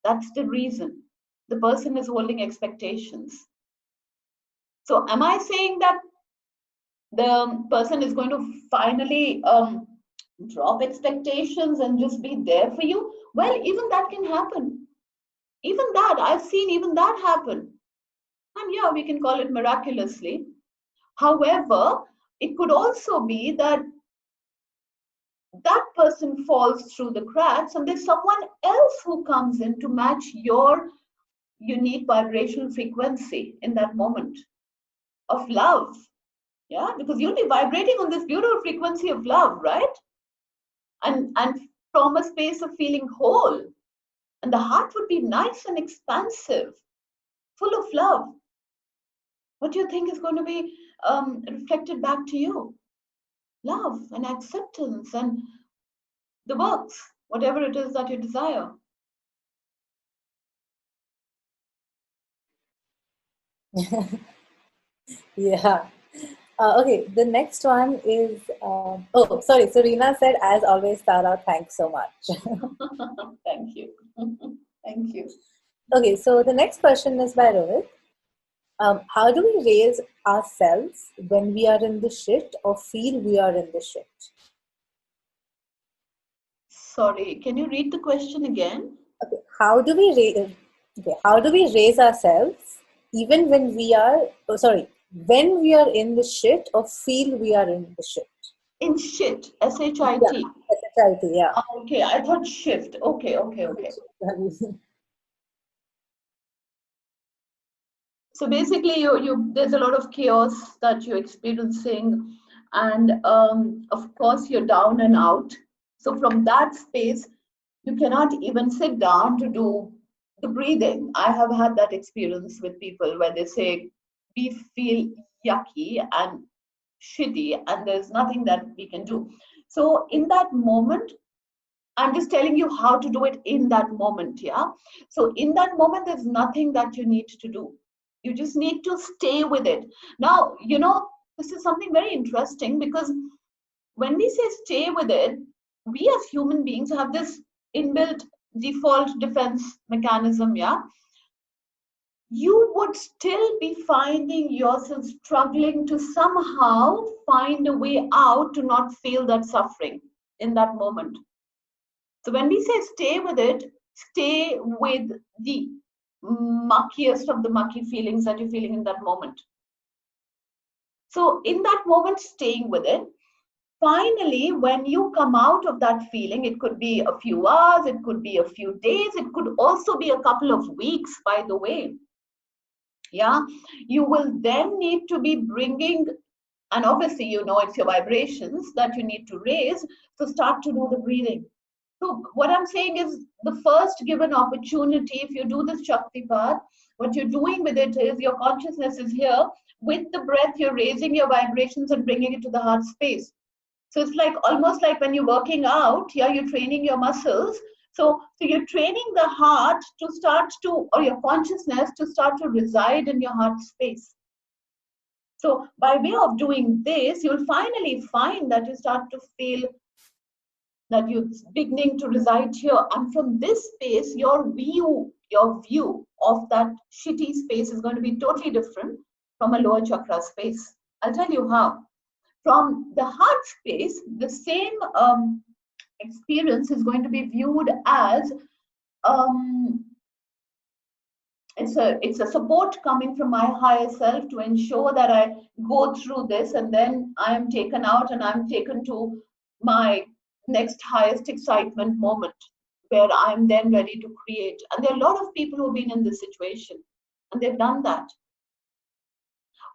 [SPEAKER 2] That's the reason. The person is holding expectations. So am I saying that the person is going to finally drop expectations and just be there for you? Well, even that can happen. Even that, I've seen even that happen. And yeah, we can call it miraculously. However, it could also be that that person falls through the cracks and there's someone else who comes in to match your unique vibrational frequency in that moment of love. Yeah, because you'll be vibrating on this beautiful frequency of love, right? And from a space of feeling whole. And the heart would be nice and expansive, full of love. What do you think is going to be reflected back to you? Love and acceptance and the works, whatever it is that you desire.
[SPEAKER 1] Yeah. Okay, the next one is, oh, sorry, Serena said, as always, Tara, thanks so much.
[SPEAKER 2] Thank you. Thank you.
[SPEAKER 1] Okay, so the next question is by Rohit. How do we raise ourselves when we are in the shit or feel we are in the shit?
[SPEAKER 2] Sorry, can you read the question again?
[SPEAKER 1] Okay, how do we raise ourselves even when we are, when we are in the shit or feel we are in the shit?
[SPEAKER 2] In shit, S-H-I-T.
[SPEAKER 1] Yeah, S-H-I-T, yeah.
[SPEAKER 2] Okay, I thought shift. Okay. So basically, there's a lot of chaos that you're experiencing, and of course, you're down and out. So from that space, you cannot even sit down to do the breathing. I have had that experience with people where they say, we feel yucky and shitty, and there's nothing that we can do. So in that moment, I'm just telling you how to do it in that moment. Yeah. So in that moment, there's nothing that you need to do. You just need to stay with it. Now, this is something very interesting because when we say stay with it, we as human beings have this inbuilt default defense mechanism. Yeah. You would still be finding yourself struggling to somehow find a way out to not feel that suffering in that moment. So when we say stay with it, stay with the muckiest of the mucky feelings that you're feeling in that moment. So in that moment, staying with it. Finally, when you come out of that feeling, it could be a few hours, it could be a few days, it could also be a couple of weeks, by the way. Yeah, you will then need to be bringing, and obviously, it's your vibrations that you need to raise to start to do the breathing. So what I'm saying is the first given opportunity, if you do this Shakti path, what you're doing with it is your consciousness is here. With the breath, you're raising your vibrations and bringing it to the heart space. So it's like almost like when you're working out, yeah, you're training your muscles. So you're training the heart to start to, or your consciousness to start to reside in your heart space. So by way of doing this, you'll finally find that you start to feel that you're beginning to reside here. And from this space, your view of that shitty space is going to be totally different from a lower chakra space. I'll tell you how. From the heart space, the same experience is going to be viewed as it's a support coming from my higher self to ensure that I go through this and then I am taken out and I'm taken to my next highest excitement moment. where I'm then ready to create. And there are a lot of people who've been in this situation and they've done that.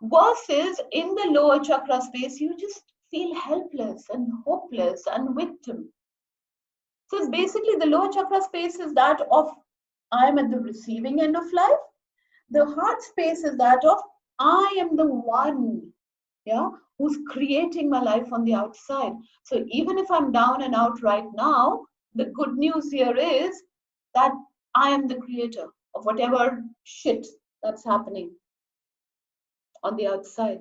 [SPEAKER 2] Versus in the lower chakra space, you just feel helpless and hopeless and victim. So it's basically the lower chakra space is that of I'm at the receiving end of life. The heart space is that of I am the one, yeah, who's creating my life on the outside. So even if I'm down and out right now, the good news here is that I am the creator of whatever shit that's happening on the outside.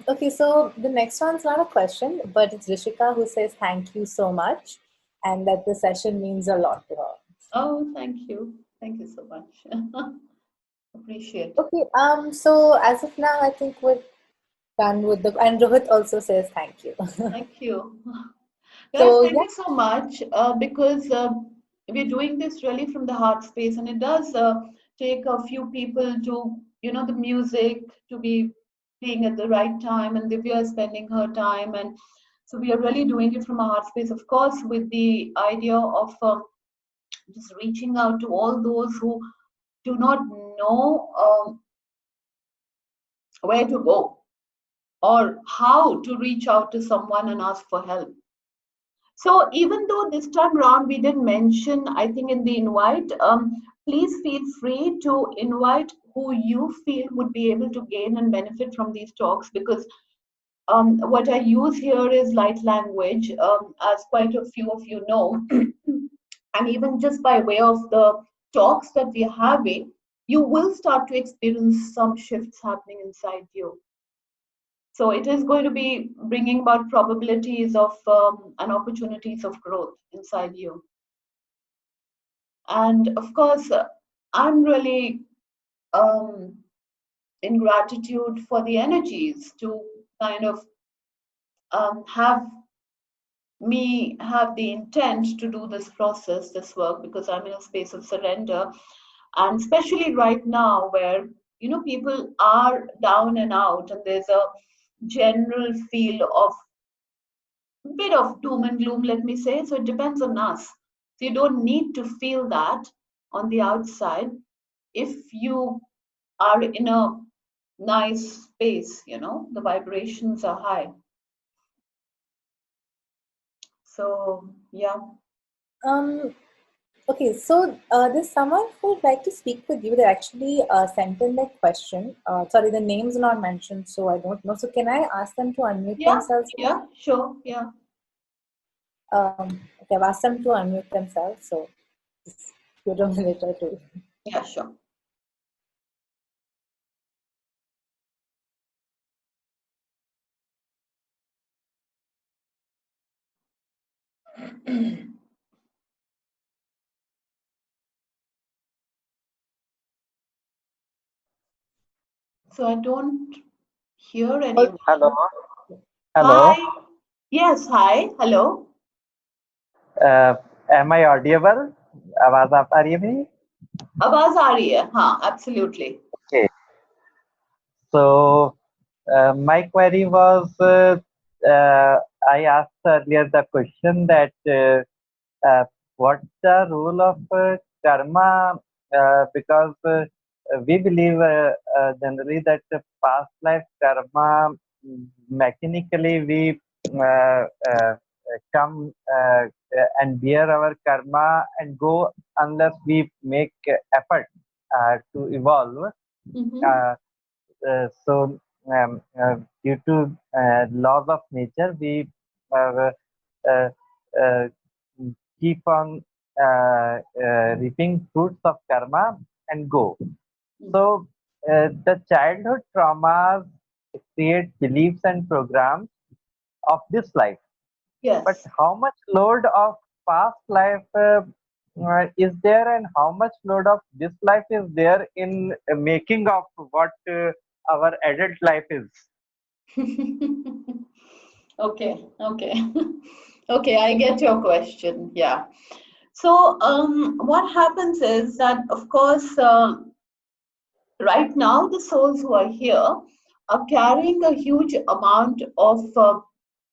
[SPEAKER 1] Okay, so the next one's not a question, but it's Rishika who says thank you so much and that the session means a lot to her.
[SPEAKER 2] Oh, thank you. Thank you so much. Appreciate.
[SPEAKER 1] Okay, so as of now, I think we're done with the, and Rohit also says thank you.
[SPEAKER 2] Thank you. Guys,
[SPEAKER 1] So
[SPEAKER 2] thank
[SPEAKER 1] yeah,
[SPEAKER 2] you so much because we're doing this really from the heart space, and it does take a few people to, the music to be playing at the right time, and Divya is spending her time, and so we are really doing it from a heart space, of course, with the idea of just reaching out to all those who do not know where to go or how to reach out to someone and ask for help. So even though this time around we didn't mention, I think in the invite, please feel free to invite who you feel would be able to gain and benefit from these talks, because what I use here is light language, as quite a few of you know. And even just by way of the talks that we're having, you will start to experience some shifts happening inside you. So it is going to be bringing about probabilities of and opportunities of growth inside you. And of course, I'm really in gratitude for the energies to kind of have me have the intent to do this process, this work, because I'm in a space of surrender. And especially right now where, people are down and out and there's a general feel of bit of doom and gloom, let me say. So it depends on us. So you don't need to feel that on the outside if you are in a nice space, the vibrations are high. So, yeah.
[SPEAKER 1] um, okay, so there's someone who would like to speak with you. They actually sent in their question. Sorry, the name's not mentioned, so I don't know. So can I ask them to unmute
[SPEAKER 2] Yeah,
[SPEAKER 1] themselves?
[SPEAKER 2] yeah, sure, yeah.
[SPEAKER 1] Okay, I've asked them to unmute themselves, so just give it a minute or two.
[SPEAKER 2] Yeah, sure. So I don't hear anyone.
[SPEAKER 4] Hello,
[SPEAKER 2] Hi.
[SPEAKER 4] hello.
[SPEAKER 2] Yes, hi. Hello.
[SPEAKER 4] Uh, am I audible? आवाज आ रही है मेरी?
[SPEAKER 2] आवाज आ रही है, हाँ, absolutely.
[SPEAKER 4] Okay. So my query was, I asked earlier the question that what's the role of karma? Because we believe generally that the past life karma, mechanically we come and bear our karma and go unless we make effort to evolve.
[SPEAKER 2] Mm-hmm.
[SPEAKER 4] So due to laws of nature, we uh, uh, uh, keep on reaping fruits of karma and go. So the childhood traumas create beliefs and programs of this life.
[SPEAKER 2] Yes.
[SPEAKER 4] But how much load of past life is there, and how much load of this life is there in making of what our adult life is?
[SPEAKER 2] Okay, okay. Okay, I get your question. Yeah. So, what happens is that, of course, right now, the souls who are here are carrying a huge amount of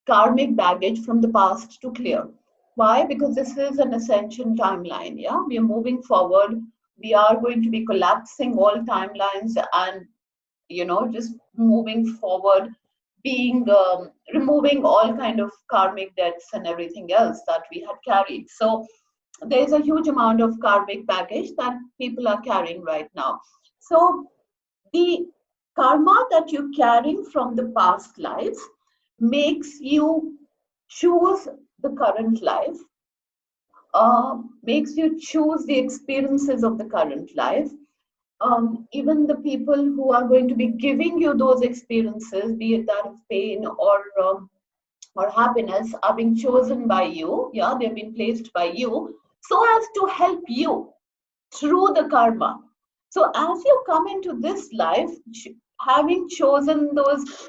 [SPEAKER 2] karmic baggage from the past to clear. Why? Because this is an ascension timeline. Yeah, we are moving forward. We are going to be collapsing all timelines and just moving forward, being removing all kind of karmic debts and everything else that we had carried. So there's a huge amount of karmic baggage that people are carrying right now. So the karma that you're carrying from the past lives makes you choose the current life, makes you choose the experiences of the current life. Even the people who are going to be giving you those experiences, be it that of pain or happiness, are being chosen by you. Yeah, they've been placed by you so as to help you through the karma. So as you come into this life, having chosen those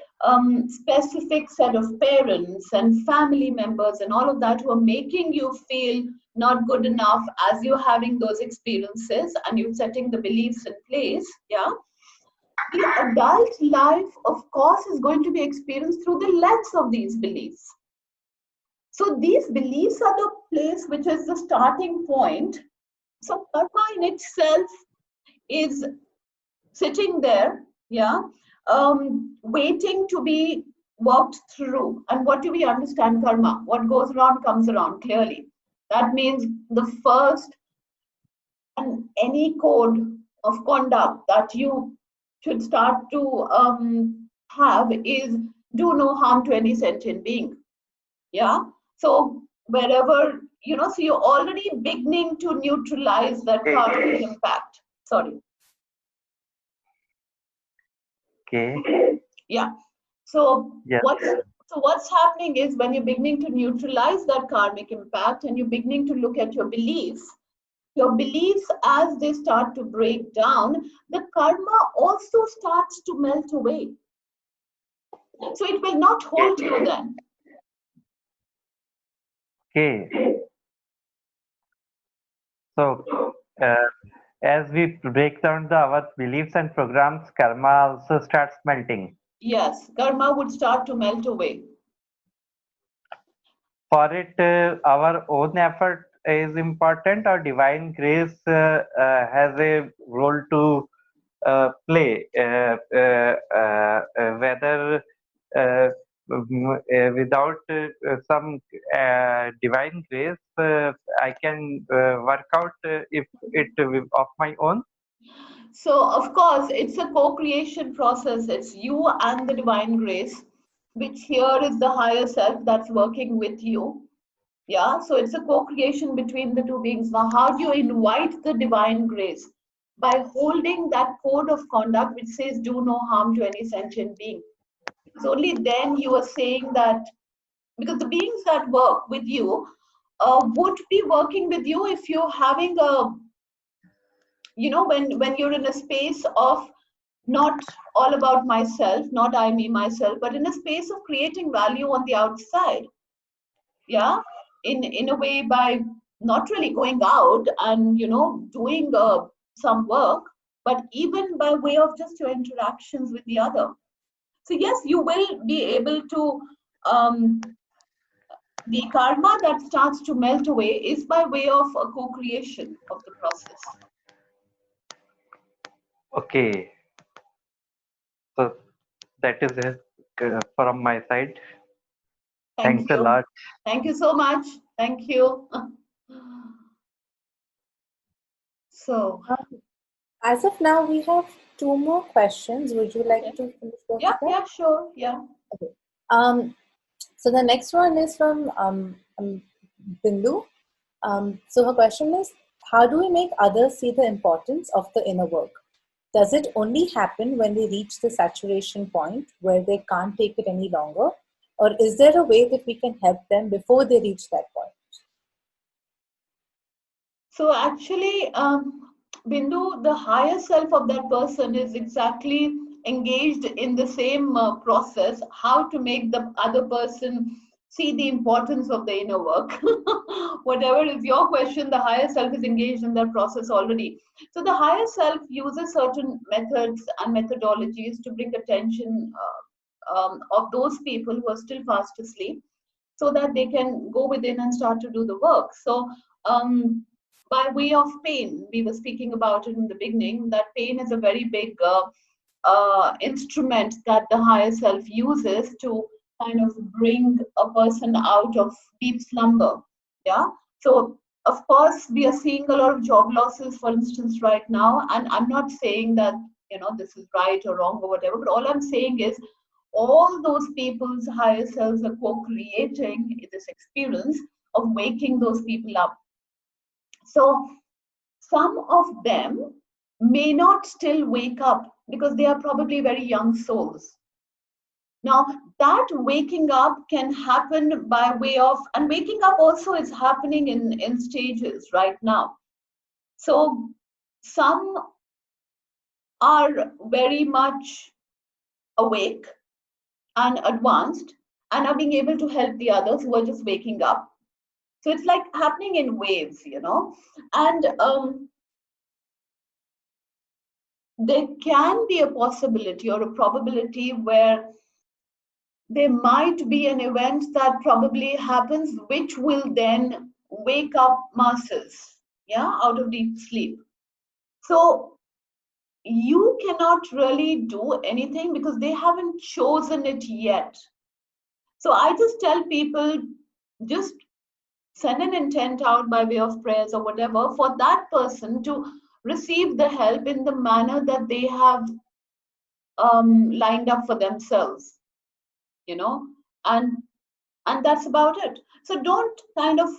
[SPEAKER 2] specific set of parents and family members and all of that who are making you feel not good enough, as you're having those experiences and you're setting the beliefs in place, yeah, the adult life, of course, is going to be experienced through the lens of these beliefs. So these beliefs are the place which is the starting point. So karma in itself is sitting there, yeah, waiting to be walked through. And what do we understand karma? What goes around comes around, clearly. That means the first and any code of conduct that you should start to have is do no harm to any sentient being. Yeah. So wherever, so you're already beginning to neutralize that karmic impact. Sorry.
[SPEAKER 4] Okay.
[SPEAKER 2] Yeah. So
[SPEAKER 4] Yes.
[SPEAKER 2] what's happening is when you're beginning to neutralize that karmic impact and you're beginning to look at your beliefs as they start to break down, the karma also starts to melt away. So it will not hold you then.
[SPEAKER 4] Okay. So, as we break down our beliefs and programs, karma also starts melting.
[SPEAKER 2] Yes, karma would start to melt away.
[SPEAKER 4] For it, our own effort is important, or divine grace has a role to play, whether without some divine grace, I can work out if it of my own.
[SPEAKER 2] So, of course, it's a co-creation process. It's you and the divine grace, which here is the higher self that's working with you. Yeah, so it's a co-creation between the two beings. Now, how do you invite the divine grace? By holding that code of conduct which says do no harm to any sentient being. Because only then you are saying that, because the beings that work with you would be working with you if you're having a, when you're in a space of not all about myself, not I, me, myself, but in a space of creating value on the outside. Yeah, in a way, by not really going out and doing some work, but even by way of just your interactions with the other. So yes, you will be able to the karma that starts to melt away is by way of a co-creation of the process.
[SPEAKER 4] Okay, so that is it from my side.
[SPEAKER 2] Thank
[SPEAKER 4] Thanks a
[SPEAKER 2] you.
[SPEAKER 4] lot.
[SPEAKER 2] Thank you so much. Thank you. So,
[SPEAKER 1] As of now, we have two more questions. Would you like to finish both of them?
[SPEAKER 2] yeah, sure. Yeah.
[SPEAKER 1] Okay. So the next one is from Bindu. So her question is, how do we make others see the importance of the inner work? Does it only happen when they reach the saturation point where they can't take it any longer? Or is there a way that we can help them before they reach that point?
[SPEAKER 2] So actually, Bindu, the higher self of that person is exactly engaged in the same process, how to make the other person see the importance of the inner work. Whatever is your question, the higher self is engaged in that process already. So the higher self uses certain methods and methodologies to bring attention of those people who are still fast asleep, so that they can go within and start to do the work. So by way of pain, we were speaking about it in the beginning, that pain is a very big instrument that the higher self uses to kind of bring a person out of deep slumber. Yeah. So of course we are seeing a lot of job losses, for instance, right now. And I'm not saying that, you know, this is right or wrong or whatever, but all I'm saying is all those people's higher selves are co-creating this experience of waking those people up. So some of them may not still wake up because they are probably very young souls. Now, that waking up can happen by way of, and waking up also is happening in stages right now. So some are very much awake and advanced and are being able to help the others who are just waking up. So it's like happening in waves, you know. And there can be a possibility or a probability where there might be an event that probably happens which will then wake up masses, yeah, out of deep sleep. So you cannot really do anything because they haven't chosen it yet. So I just tell people, just send an intent out by way of prayers or whatever for that person to receive the help in the manner that they have lined up for themselves, you know, and that's about it. So don't kind of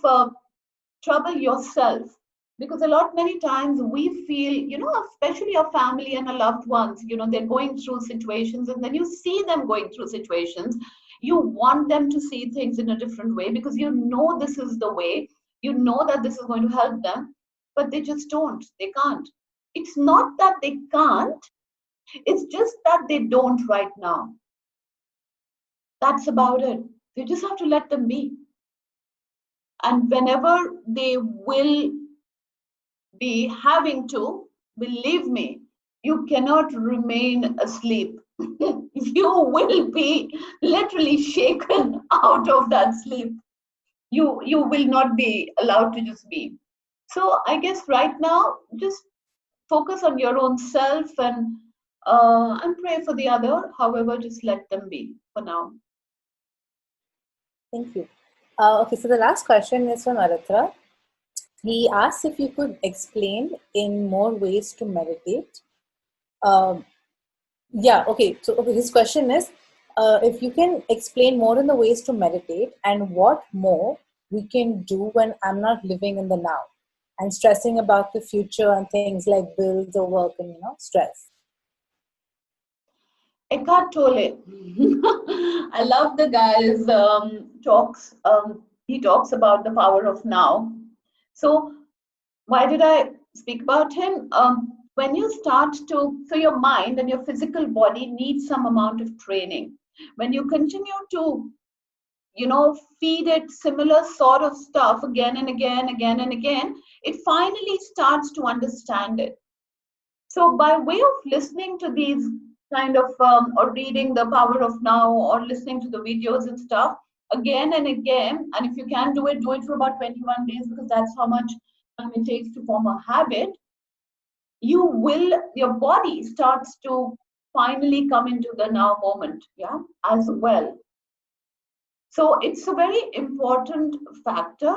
[SPEAKER 2] trouble yourself, because a lot many times we feel, you know, especially our family and our loved ones, you know, they're going through situations, and then you see them going through situations, you want them to see things in a different way because you know this is the way, you know that this is going to help them, but they just don't, they can't. It's not that they can't, it's just that they don't right now. That's about it. You just have to let them be. And whenever they will be having to, believe me, you cannot remain asleep. You will be literally shaken out of that sleep. You will not be allowed to just be. So I guess right now, just focus on your own self and pray for the other. However, just let them be for now.
[SPEAKER 1] Thank you. Okay, so the last question is from Aratra. He asks if you could explain in more ways to meditate. Yeah, okay. So okay, his question is if you can explain more in the ways to meditate and what more we can do when I'm not living in the now and stressing about the future and things like bills or work and, you know, stress.
[SPEAKER 2] Eckhart Tolle. I love the guy's talks. He talks about the power of now. So why did I speak about him? When you start to, so your mind and your physical body needs some amount of training. When you continue to, you know, feed it similar sort of stuff again and again, again and again, it finally starts to understand it. So by way of listening to these kind of, or reading The Power of Now, or listening to the videos and stuff again and again, and if you can do it for about 21 days, because that's how much time it takes to form a habit, your body starts to finally come into the now moment, yeah, as well. So it's a very important factor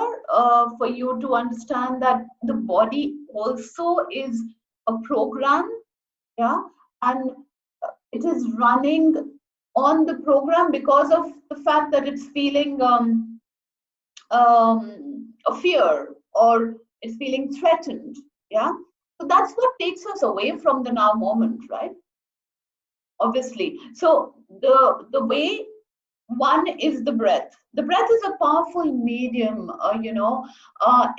[SPEAKER 2] for you to understand that the body also is a program, yeah, and it is running on the program because of the fact that it's feeling a fear, or it's feeling threatened, yeah. So that's what takes us away from the now moment, right? Obviously. So the way, one is the breath. The breath is a powerful medium,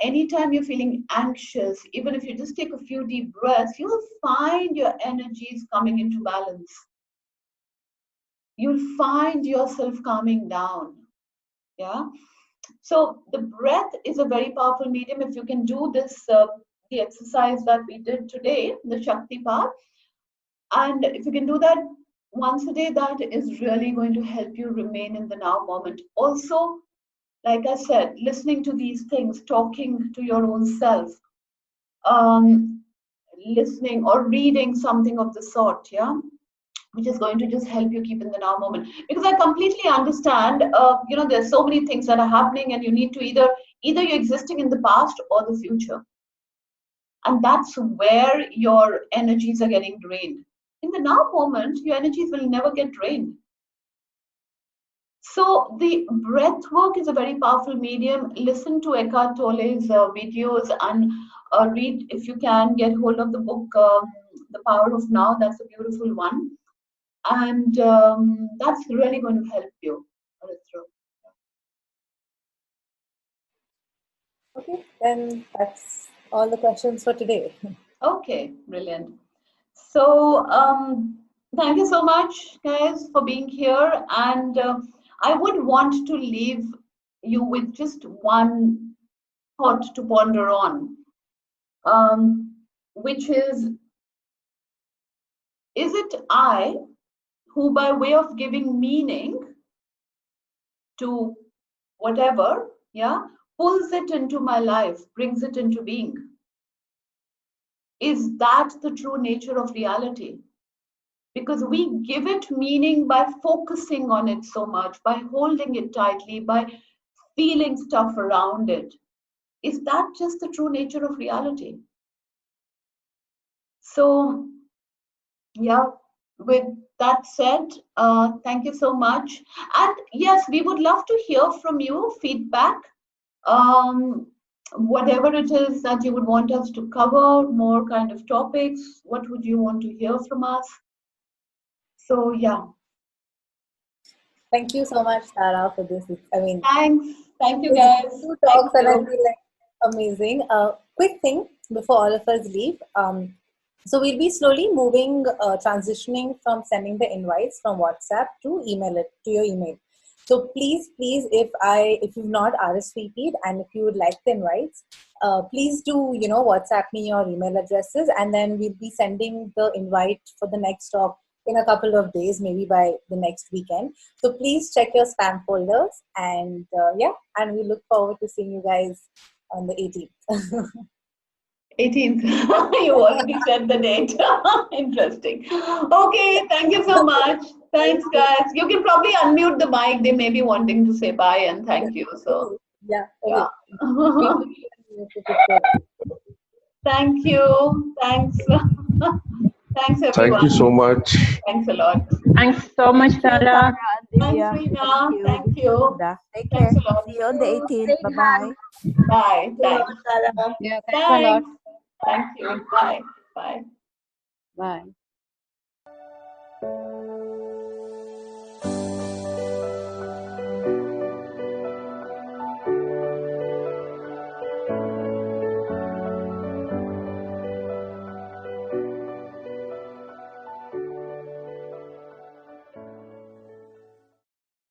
[SPEAKER 2] anytime you're feeling anxious, even if you just take a few deep breaths, you'll find your energies coming into balance. You'll find yourself calming down. Yeah. So the breath is a very powerful medium. If you can do this, the exercise that we did today, the Shakti path, and if you can do that once a day, that is really going to help you remain in the now moment. Also, like I said, listening to these things, talking to your own self, um, listening or reading something of the sort, yeah, which is going to just help you keep in the now moment. Because I completely understand, there's so many things that are happening, and you need to either you're existing in the past or the future, and that's where your energies are getting drained. In the now moment, your energies will never get drained. So the breath work is a very powerful medium. Listen to Eckhart Tolle's videos, and read, if you can, get hold of the book, The Power of Now. That's a beautiful one. And that's really going to help you, Aritra.
[SPEAKER 1] Okay, then that's all the questions for today.
[SPEAKER 2] Okay, brilliant. So thank you so much, guys, for being here. And I would want to leave you with just one thought to ponder on, which is it I who, by way of giving meaning to whatever, yeah, pulls it into my life, brings it into being? Is that the true nature of reality? Because we give it meaning by focusing on it so much, by holding it tightly, by feeling stuff around it. Is that just the true nature of reality? So, yeah, with that said, thank you so much. And yes, we would love to hear from you, feedback, whatever it is that you would want us to cover, more kind of topics. What would you want to hear from us? So, yeah.
[SPEAKER 1] Thank you so much, Tara, for this. I mean,
[SPEAKER 2] Thanks. Thank you,
[SPEAKER 1] it's
[SPEAKER 2] guys.
[SPEAKER 1] two
[SPEAKER 2] Thank
[SPEAKER 1] talks, and I
[SPEAKER 2] you.
[SPEAKER 1] feel like amazing. Quick thing before all of us leave. So we'll be slowly moving, transitioning from sending the invites from WhatsApp to email it to your email. So please, if you've not RSVP'd and if you would like the invites, please do WhatsApp me your email addresses, and then we'll be sending the invite for the next talk in a couple of days, maybe by the next weekend. So please check your spam folders, and and we look forward to seeing you guys on the 18th.
[SPEAKER 2] 18th. You already said the date. Interesting. Okay, thank you so much. Thanks, guys. You can probably unmute the mic. They may be wanting to say bye and thank you. So,
[SPEAKER 1] Yeah.
[SPEAKER 2] yeah.
[SPEAKER 1] Okay.
[SPEAKER 2] Thank you. Thanks. Thanks,
[SPEAKER 5] Thank
[SPEAKER 2] everyone.
[SPEAKER 5] you so much.
[SPEAKER 2] Thanks a lot.
[SPEAKER 6] Thanks so much,
[SPEAKER 7] Thank you,
[SPEAKER 6] Tara.
[SPEAKER 7] Tara and
[SPEAKER 2] Thanks,
[SPEAKER 7] Divya.
[SPEAKER 2] Rina.
[SPEAKER 7] Thank
[SPEAKER 2] Thank
[SPEAKER 7] you.
[SPEAKER 2] you.
[SPEAKER 7] Linda. Take
[SPEAKER 2] Thanks
[SPEAKER 7] care.
[SPEAKER 2] a lot.
[SPEAKER 7] See you on the 18th.
[SPEAKER 6] Big
[SPEAKER 7] Bye-bye.
[SPEAKER 2] Bye. Thanks.
[SPEAKER 6] Yeah, thanks a lot.
[SPEAKER 2] Thanks. Thank you. Bye. Bye.
[SPEAKER 6] Bye.